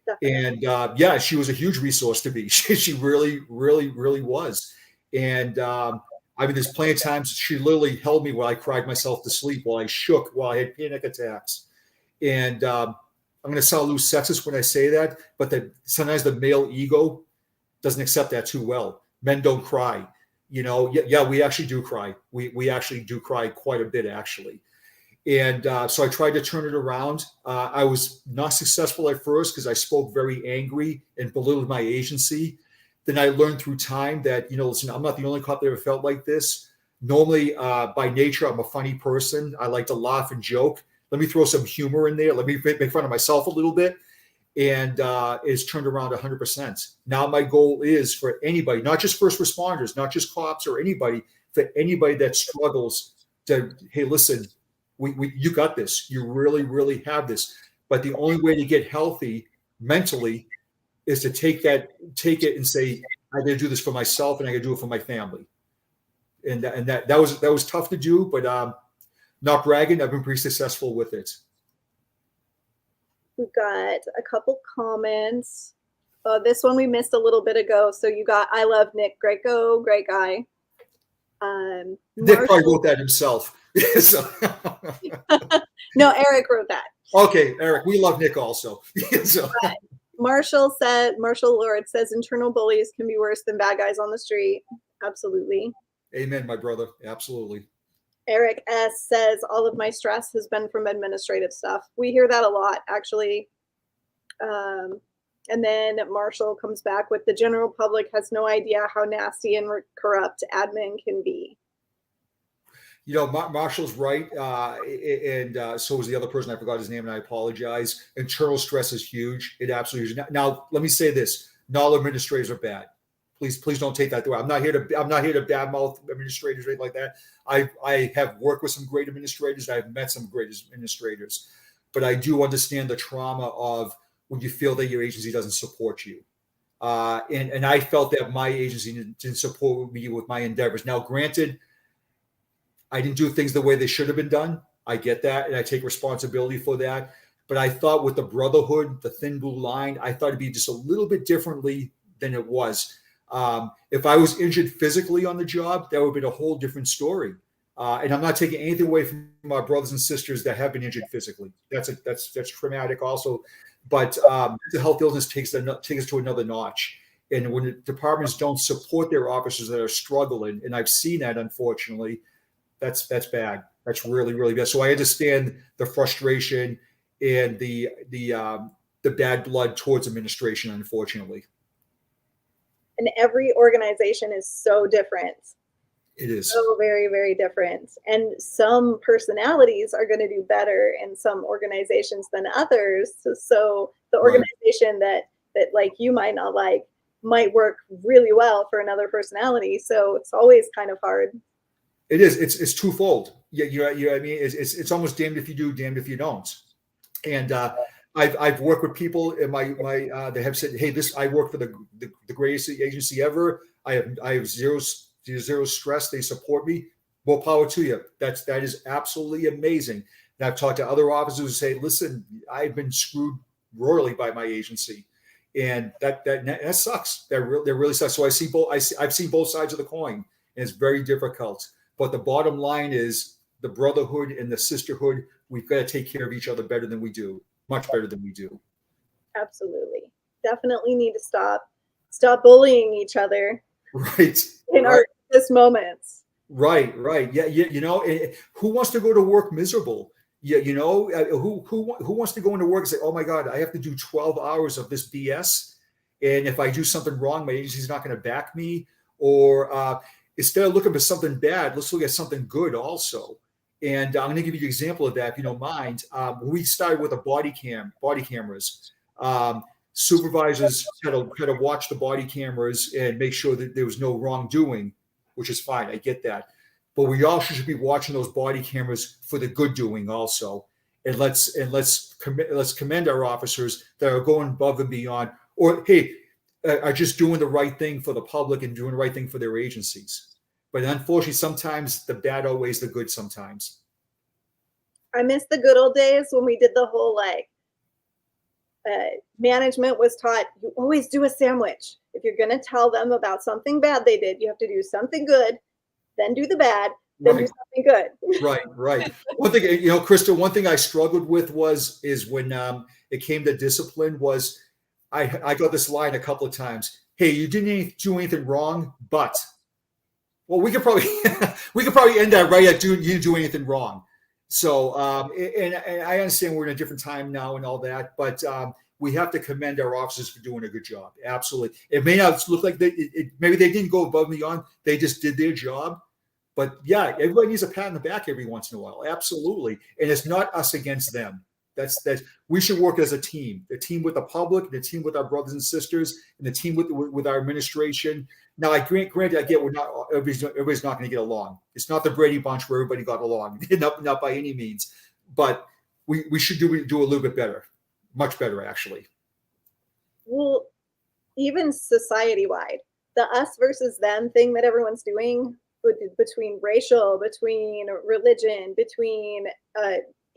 Definitely. And she was a huge resource to me. She really, really, really was. And there's plenty of times she literally held me while I cried myself to sleep, while I shook, while I had panic attacks. And I'm going to sound a little sexist when I say that, but sometimes the male ego doesn't accept that too well. Men don't cry. We actually do cry. We actually do cry quite a bit, actually. And so I tried to turn it around. I was not successful at first because I spoke very angry and belittled my agency. Then I learned through time that, listen, I'm not the only cop that ever felt like this. Normally, by nature, I'm a funny person. I like to laugh and joke. Let me throw some humor in there. Let me make fun of myself a little bit. And it's turned around 100%. Now my goal is for anybody, not just first responders, not just cops or anybody, for anybody that struggles to, hey, listen, you got this. You really, really have this. But the only way to get healthy mentally is to take it and say, I got to do this for myself and I got to do it for my family. And that was tough to do, but not bragging, I've been pretty successful with it. We've got a couple comments. This one we missed a little bit ago. So you got, I love Nick Greco, great guy. Nick probably wrote that himself. No, Eric wrote that. Okay, Eric, we love Nick also. Marshall Lord says internal bullies can be worse than bad guys on the street. Absolutely. Amen, my brother. Absolutely. Eric S says all of my stress has been from administrative stuff. We hear that a lot, actually. And then Marshall comes back with the general public has no idea how nasty and corrupt admin can be. Marshall's right. And so was the other person. I forgot his name and I apologize. Internal stress is huge. It absolutely is. Now, let me say this. Not all administrators are bad. Please don't take that the way. I'm not here to badmouth administrators or anything like that. I have worked with some great administrators. I've met some great administrators, but I do understand the trauma of when you feel that your agency doesn't support you. And I felt that my agency didn't support me with my endeavors. Now, granted, I didn't do things the way they should have been done. I get that, and I take responsibility for that. But I thought with the brotherhood, the thin blue line, I thought it'd be just a little bit differently than it was. If I was injured physically on the job, that would have been a whole different story. And I'm not taking anything away from my brothers and sisters that have been injured physically. That's traumatic also. But mental health illness takes us to another notch. And when the departments don't support their officers that are struggling, and I've seen that, unfortunately, that's bad. That's really, really bad. So I understand the frustration and the bad blood towards administration, unfortunately. And every organization is so different. It is so very, very different. And some personalities are going to do better in some organizations than others. So the organization that like you might not like might work really well for another personality. So it's always kind of hard. It is. It's twofold. Yeah, you know what I mean? It's almost damned if you do, damned if you don't. And I've worked with people in my they have said, hey, I work for the greatest agency ever. I have zero stress. They support me. More power to you. That is absolutely amazing. And I've talked to other officers who say, listen, I've been screwed royally by my agency, and that sucks. That really sucks. So I've seen both sides of the coin, and it's very difficult. But the bottom line is the brotherhood and the sisterhood. We've got to take care of each other better than we do, much better than we do. Absolutely. Definitely need to stop bullying each other. Right. In our darkest moments. Right. Yeah. You know, who wants to go to work miserable? Yeah. You know, who wants to go into work and say, oh my God, I have to do 12 hours of this BS. And if I do something wrong, my agency's not going to back me. Or instead of looking for something bad, let's look at something good also. And I'm going to give you an example of that, if you don't mind. We started with body cameras. Supervisors had to watch the body cameras and make sure that there was no wrongdoing, which is fine. I get that. But we also should be watching those body cameras for the good doing also. And let's commend our officers that are going above and beyond, or hey, are just doing the right thing for the public and doing the right thing for their agencies. But unfortunately, sometimes the bad outweighs the good sometimes. I miss the good old days when we did the whole management was taught, you always do a sandwich. If you're going to tell them about something bad they did, you have to do something good, then do the bad, then do something good. Right. One thing, you know, Krista, one thing I struggled with is when it came to discipline was I got this line a couple of times. Hey, you didn't do anything wrong, but well, we could probably end that right at you didn't do anything wrong. So, and I understand we're in a different time now and all that, but we have to commend our officers for doing a good job. Absolutely. It may not look like maybe they didn't go above and beyond. They just did their job. But yeah, everybody needs a pat on the back every once in a while. Absolutely. And it's not us against them. That's we should work as a team with the public, the team with our brothers and sisters, and the team with our administration. Now, I grant, I get everybody's not going to get along. It's not the Brady Bunch where everybody got along, not by any means. But we should do a little bit better, much better, actually. Well, even society-wide, the us versus them thing that everyone's doing between racial, between religion, between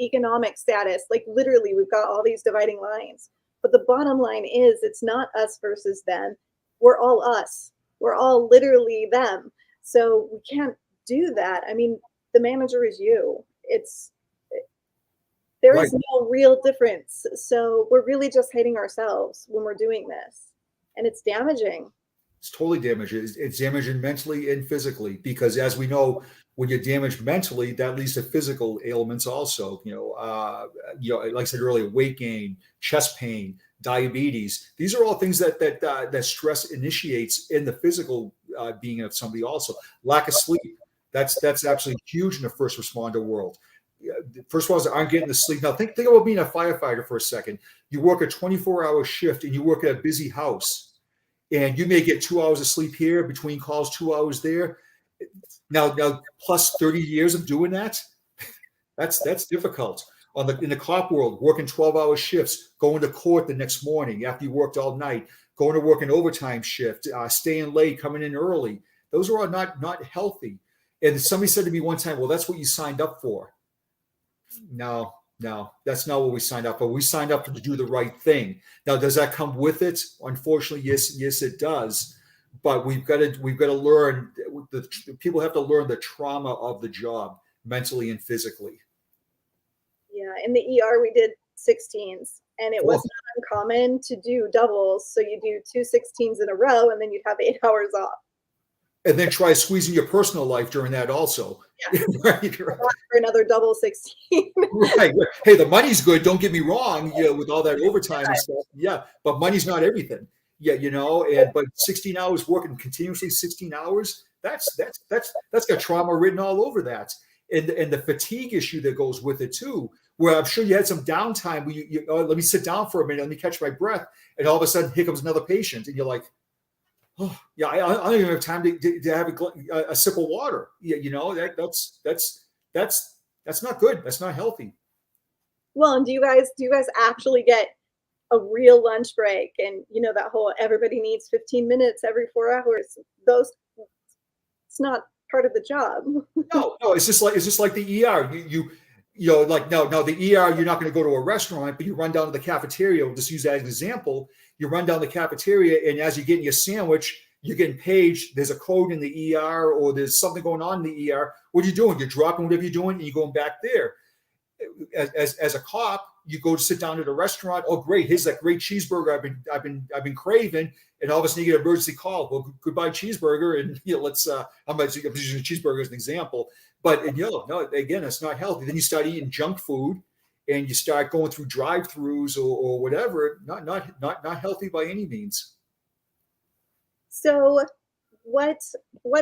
economic status, like literally we've got all these dividing lines. But the bottom line is it's not us versus them. We're all us. We're all literally them. So we can't do that. I mean, the manager is you. There is no real difference. So we're really just hating ourselves when we're doing this. And it's damaging. It's totally damaging. It's damaging mentally and physically, because as we know, when you're damaged mentally, that leads to physical ailments also. Like I said earlier, weight gain, chest pain, diabetes. These are all things that stress initiates in the physical being of somebody also. Lack of sleep. That's absolutely huge in the first responder world. First responders aren't getting the sleep. Now think about being a firefighter for a second. You work a 24-hour shift and you work at a busy house. And you may get 2 hours of sleep here, between calls, 2 hours there. Now plus 30 years of doing that, that's difficult. In the cop world, working 12-hour shifts, going to court the next morning after you worked all night, going to work an overtime shift, staying late, coming in early. Those are all not healthy. And somebody said to me one time, well, that's what you signed up for. No, that's not what we signed up for. We signed up to do the right thing. Now, does that come with it? Unfortunately, yes, it does. But we've got to learn. People have to learn the trauma of the job, mentally and physically. Yeah, in the ER we did 16s, and it was not uncommon to do doubles. So you do 2 16s in a row, and then you'd have 8 hours off. And then try squeezing your personal life during that also. Yeah. right. For another double 16. right. Hey, the money's good. Don't get me wrong. With all that overtime and stuff. Yeah, but money's not everything. Yeah, but 16 hours working continuously, 16 hours. That's got trauma written all over that, and the fatigue issue that goes with it too. Where I'm sure you had some downtime where you let me sit down for a minute, let me catch my breath, and all of a sudden here comes another patient, and you're like, oh yeah, I don't even have time to have a sip of water. Yeah, that's not good. That's not healthy. Well, and do you guys actually get a real lunch break? And that whole everybody needs 15 minutes every 4 hours. It's not part of the job. no, it's just like the ER. Now the ER, you're not going to go to a restaurant, but you run down to the cafeteria. We'll just use that as an example. You run down the cafeteria, and as you're getting your sandwich, you're getting paged. There's a code in the ER, or there's something going on in the ER. What are you doing? You're dropping whatever you're doing, and you're going back there. As a cop, you go to sit down at a restaurant. Oh, great! Here's that great cheeseburger I've been craving, and all of a sudden you get an emergency call. Well, goodbye cheeseburger, and let's. I'm using a cheeseburger as an example, but no, again, it's not healthy. Then you start eating junk food, and you start going through drive-throughs or whatever. Not healthy by any means. So, what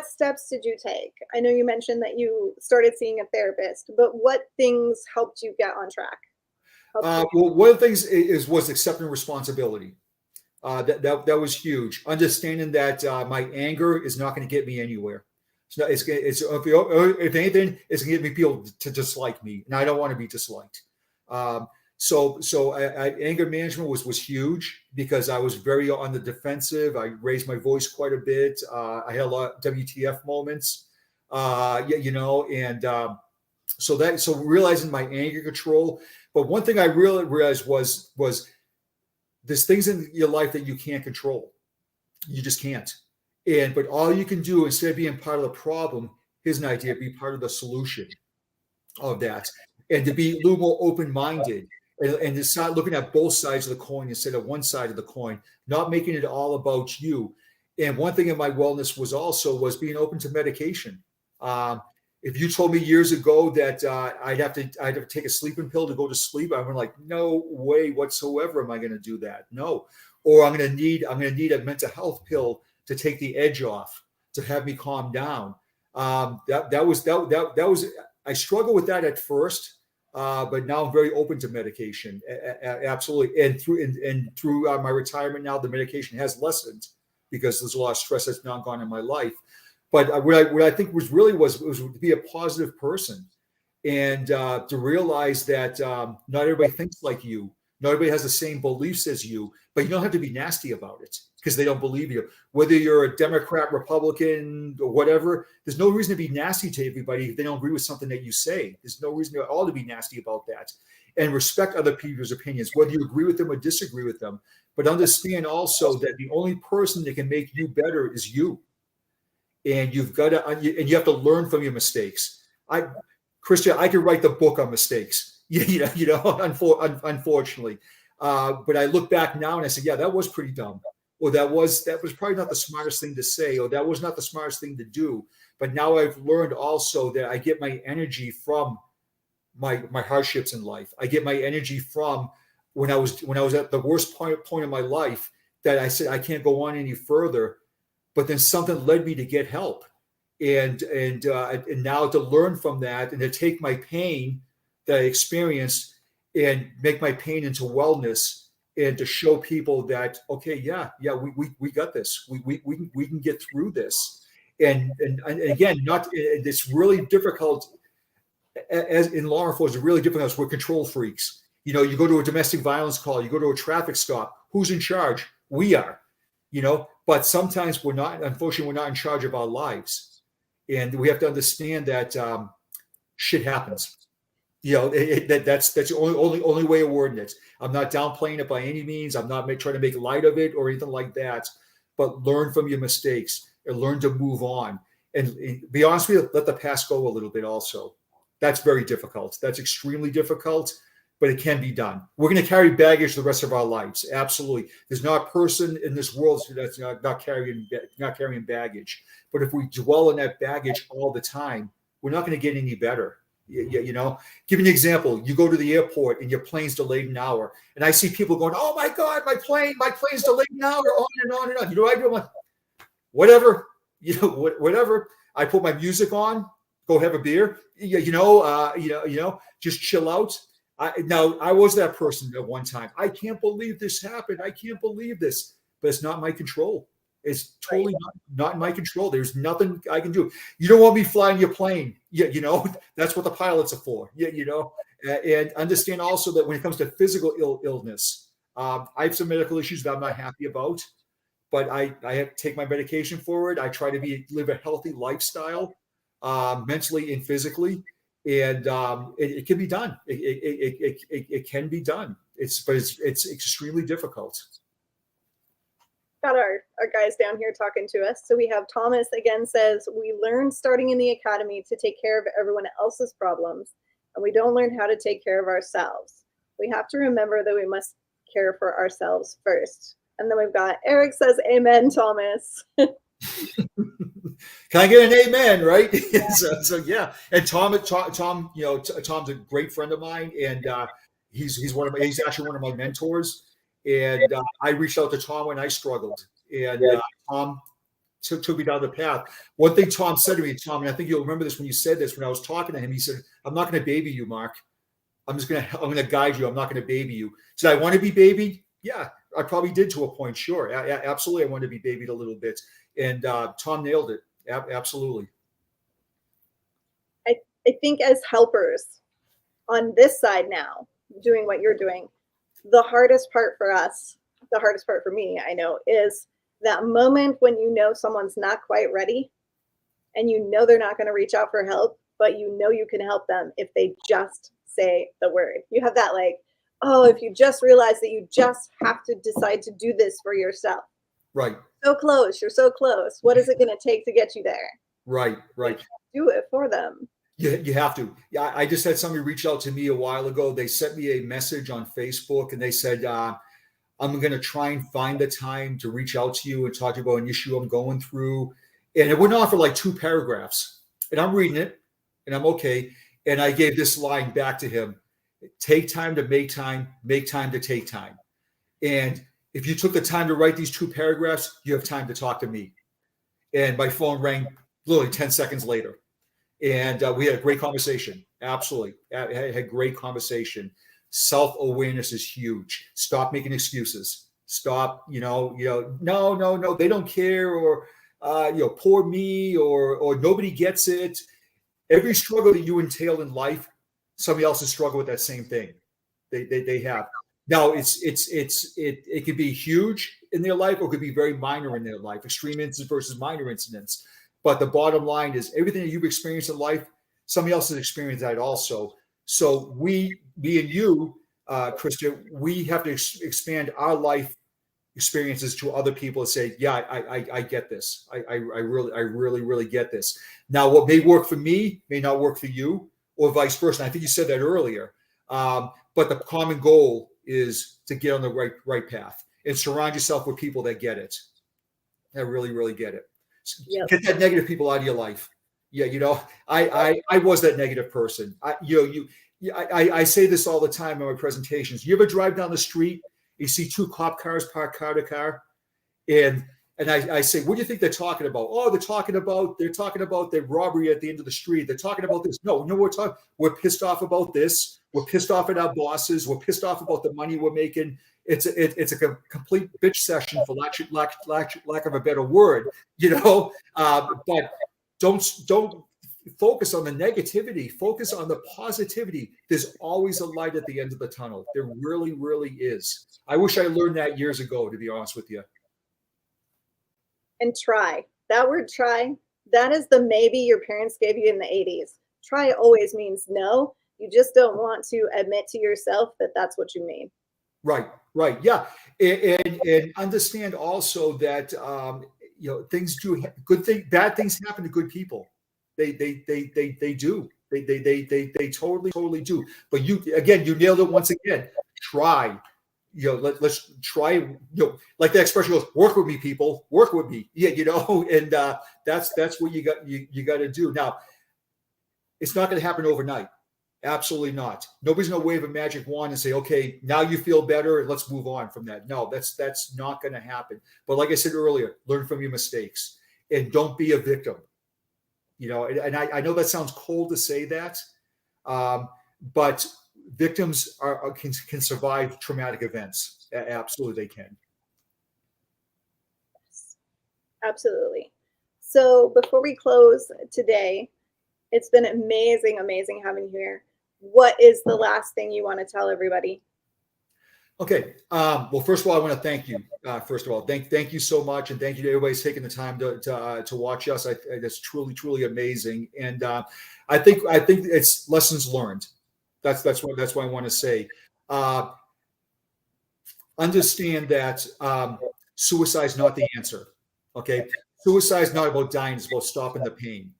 steps did you take? I know you mentioned that you started seeing a therapist, but what things helped you get on track? Well, one of the things was accepting responsibility. That was huge. Understanding that my anger is not going to get me anywhere. If anything, it's going to get me people to dislike me, and I don't want to be disliked. So anger management was huge because I was very on the defensive. I raised my voice quite a bit. I had a lot of WTF moments, so realizing my anger control. But one thing I really realized was there's things in your life that you can't control. You just can't. But all you can do, instead of being part of the problem, here's an idea: be part of the solution of that, and to be a little more open-minded. And to start looking at both sides of the coin instead of one side of the coin, not making it all about you. And one thing in my wellness was being open to medication. If you told me years ago that I'd have to take a sleeping pill to go to sleep, I would like, no way whatsoever am I going to do that. No. Or I'm going to need a mental health pill to take the edge off, to have me calm down. That was I struggled with that at first. But now I'm very open to medication, absolutely. And through my retirement now, the medication has lessened because there's a lot of stress that's not gone in my life. But what I think was to be a positive person, and to realize that not everybody thinks like you, not everybody has the same beliefs as you, but you don't have to be nasty about it because they don't believe you. Whether you're a Democrat, Republican, or whatever, there's no reason to be nasty to everybody if they don't agree with something that you say. There's no reason at all to be nasty about that. And respect other people's opinions, whether you agree with them or disagree with them. But understand also that the only person that can make you better is you. And you have to learn from your mistakes. Christian, I could write the book on mistakes, unfortunately. But I look back now and I say, yeah, that was pretty dumb. Or that was probably not the smartest thing to say, or that was not the smartest thing to do. But now I've learned also that I get my energy from my hardships in life. I get my energy from when I was at the worst point in my life that I said I can't go on any further. But then something led me to get help, and now to learn from that and to take my pain that I experienced and make my pain into wellness, and to show people that, okay, we got this. We can get through this. And again, it's really difficult as in law enforcement, is really different. We're control freaks. You know, you go to a domestic violence call, you go to a traffic stop. Who's in charge? We are. You know, but sometimes we're not. Unfortunately, we're not in charge of our lives, and we have to understand that shit happens. You know, that's the only way of wording it. I'm not downplaying it by any means. I'm not trying to make light of it or anything like that. But learn from your mistakes and learn to move on. And be honest with you, let the past go a little bit also. That's very difficult. That's extremely difficult, but it can be done. We're going to carry baggage the rest of our lives. Absolutely. There's not a person in this world that's not carrying baggage. But if we dwell on that baggage all the time, we're not going to get any better. You know, give you an example. You go to the airport and your plane's delayed an hour. And I see people going, oh my God, my plane's delayed an hour, on and on and on. You know what I do? I'm like, whatever, you know, whatever. I put my music on, go have a beer, just chill out. I was that person at one time. I can't believe this happened. I can't believe this, but it's not my control. It's totally not in my control. There's nothing I can do. You don't want me flying your plane. You know, that's what the pilots are for. You know, and understand also that when it comes to physical illness, I have some medical issues that I'm not happy about, but I have to take my medication for it. I try to live a healthy lifestyle, mentally and physically, and it can be done. It can be done. But it's extremely difficult. Got our guys down here talking to us. So we have Thomas again says, we learn starting in the academy to take care of everyone else's problems, and we don't learn how to take care of ourselves. We have to remember that we must care for ourselves first. And then we've got Eric says, amen, Thomas. Can I get an amen, right? Yeah. so yeah. And Tom, you know, Tom's a great friend of mine, and he's actually one of my mentors. And I reached out to Tom when I struggled, and Tom took me down the path. One thing Tom said to me, Tom, and I think you'll remember this when you said this, when I was talking to him, he said, I'm not going to baby you, Mark. I'm going to guide you. I'm not going to baby you. Did I want to be babied? Yeah, I probably did to a point. Sure. Absolutely. I wanted to be babied a little bit. And Tom nailed it. Absolutely. I think as helpers on this side now, doing what you're doing, the hardest part for us, the hardest part for me, I know, is that moment when you know someone's not quite ready and you know they're not going to reach out for help, but you know you can help them if they just say the word. You have that like, oh, if you just realize that you just have to decide to do this for yourself. Right. So close. You're so close. What is it going to take to get you there? Right. Do it for them. You have to. Yeah, I just had somebody reach out to me a while ago. They sent me a message on Facebook, and they said, I'm going to try and find the time to reach out to you and talk to you about an issue I'm going through. And it went on for like 2 paragraphs. And I'm reading it, and I'm okay. And I gave this line back to him: take time to make time to take time. And if you took the time to write these 2 paragraphs, you have time to talk to me. And my phone rang literally 10 seconds later. And we had a great conversation. Absolutely. Had great conversation. Self-awareness is huge. Stop making excuses. Stop, no, they don't care, or, poor me, or nobody gets it. Every struggle that you entail in life, somebody else has struggled with that same thing. They have. Now it could be huge in their life, or it could be very minor in their life. Extreme incidents versus minor incidents. But the bottom line is everything that you've experienced in life, somebody else has experienced that also. So me and you, Krista, we have to expand our life experiences to other people and say, yeah, I get this. I really get this. Now, what may work for me may not work for you, or vice versa. And I think you said that earlier. But the common goal is to get on the right path and surround yourself with people that get it, that really get it. Yep. Get that negative people out of your life. Yeah, I was that negative person. I say this all the time in my presentations. You ever drive down the street, you see 2 cop cars parked car to car, and I say, what do you think they're talking about? Oh, they're talking about the robbery at the end of the street. They're talking about this. No, we're pissed off about this. We're pissed off at our bosses. We're pissed off about the money we're making. It's a complete bitch session, for lack of a better word, but don't focus on the negativity, focus on the positivity. There's always a light at the end of the tunnel. There really, really is. I wish I learned that years ago, to be honest with you. And try. That word try, that is the maybe your parents gave you in the 80s. Try always means no. You just don't want to admit to yourself that that's what you mean. Right, right. Yeah. And understand also that, things do bad things happen to good people. They do. They totally do. But you nailed it once again. Try. Let's try. Like the expression goes, work with me, people. Work with me. Yeah, and that's what you got to do. Now, it's not going to happen overnight. Absolutely not. Nobody's going to wave a magic wand and say, okay, now you feel better, let's move on from that. No, that's not going to happen. But like I said earlier, learn from your mistakes and don't be a victim. And I know that sounds cold to say that, but victims can survive traumatic events. Absolutely, they can. Absolutely. So before we close today, it's been amazing having you here. What is the last thing you want to tell everybody? Okay. Well, first of all, I want to thank you. First of all, thank you so much, and thank you to everybody who's taking the time to watch us. That's truly amazing, and I think it's lessons learned. That's what I want to say. Understand that suicide is not the answer. Okay, suicide is not about dying; it's about stopping the pain.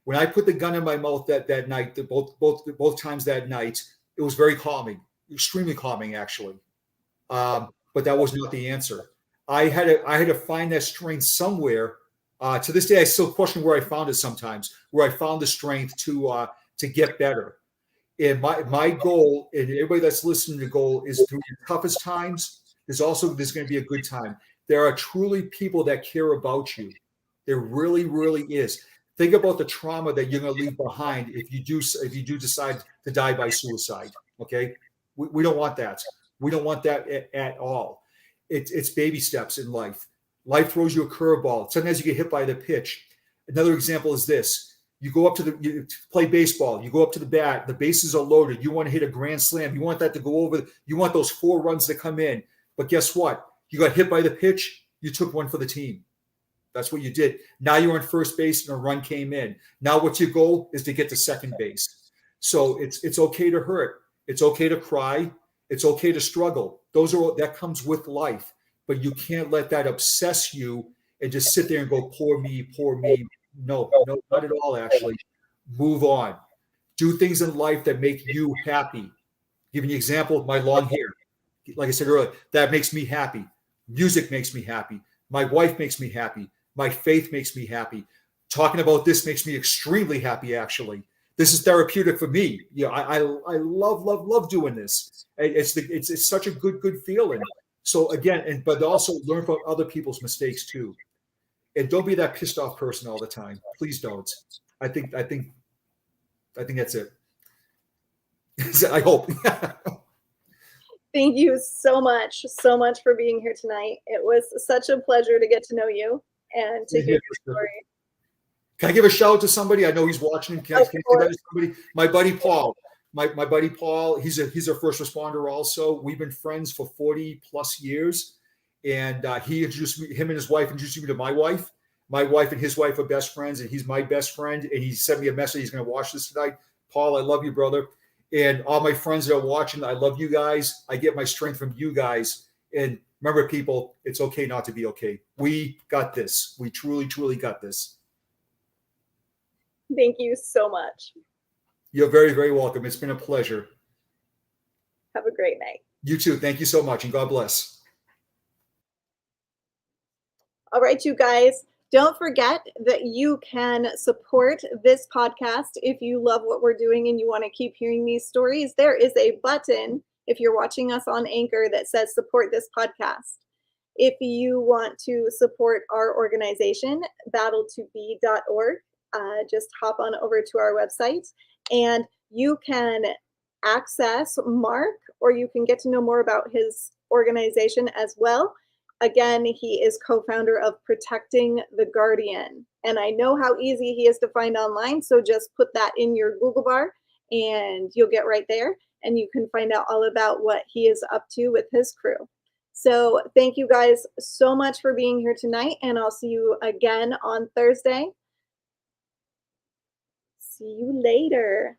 When I put the gun in my mouth that night, both times that night, it was very calming, extremely calming, actually. But that was not the answer. I had to find that strength somewhere. To this day, I still question where I found it sometimes, where I found the strength to get better. And my goal, and everybody that's listening, the goal is through the toughest times, there's going to be a good time. There are truly people that care about you. There really, really is. Think about the trauma that you're going to leave behind if you do decide to die by suicide. Okay, we don't want that. We don't want that at all. It's baby steps in life. Life throws you a curveball. Sometimes you get hit by the pitch. Another example is this: you go up you play baseball. You go up to the bat. The bases are loaded. You want to hit a grand slam. You want that to go over. You want those 4 runs to come in. But guess what? You got hit by the pitch. You took one for the team. That's what you did. Now you're on first base and a run came in. Now what's your goal is to get to second base. So it's okay to hurt. It's okay to cry. It's okay to struggle. That comes with life. But you can't let that obsess you and just sit there and go, poor me, poor me. No, not at all, actually. Move on. Do things in life that make you happy. Giving you an example, my long hair. Like I said earlier, that makes me happy. Music makes me happy. My wife makes me happy. My faith makes me happy. Talking about this makes me extremely happy, actually. This is therapeutic for me. I love doing this. It's such a good feeling. So again, but also learn from other people's mistakes too. And don't be that pissed off person all the time. Please don't. I think that's it. I hope. Thank you so much for being here tonight. It was such a pleasure to get to know you and to hear your story. Can I give a shout out to somebody? I know he's watching. Can I give that to somebody? My buddy Paul. My buddy Paul. He's a first responder also. We've been friends for 40 plus years, and he introduced me. Him and his wife introduced me to my wife. My wife and his wife are best friends, and he's my best friend. And he sent me a message. He's going to watch this tonight. Paul, I love you, brother. And all my friends that are watching, I love you guys. I get my strength from you guys. And remember, people, it's okay not to be okay. We got this. We truly got this. Thank you so much. You're very, very welcome. It's been a pleasure. Have a great night. You too. Thank you so much, and God bless. All right, you guys. Don't forget that you can support this podcast if you love what we're doing and you want to keep hearing these stories. There is a button, if you're watching us on Anchor, that says support this podcast. If you want to support our organization, battle2be.org, just hop on over to our website and you can access Mark, or you can get to know more about his organization as well. Again, he is co-founder of Protecting the Guardian. And I know how easy he is to find online, so just put that in your Google bar and you'll get right there, and you can find out all about what he is up to with his crew. So thank you guys so much for being here tonight, and I'll see you again on Thursday. See you later.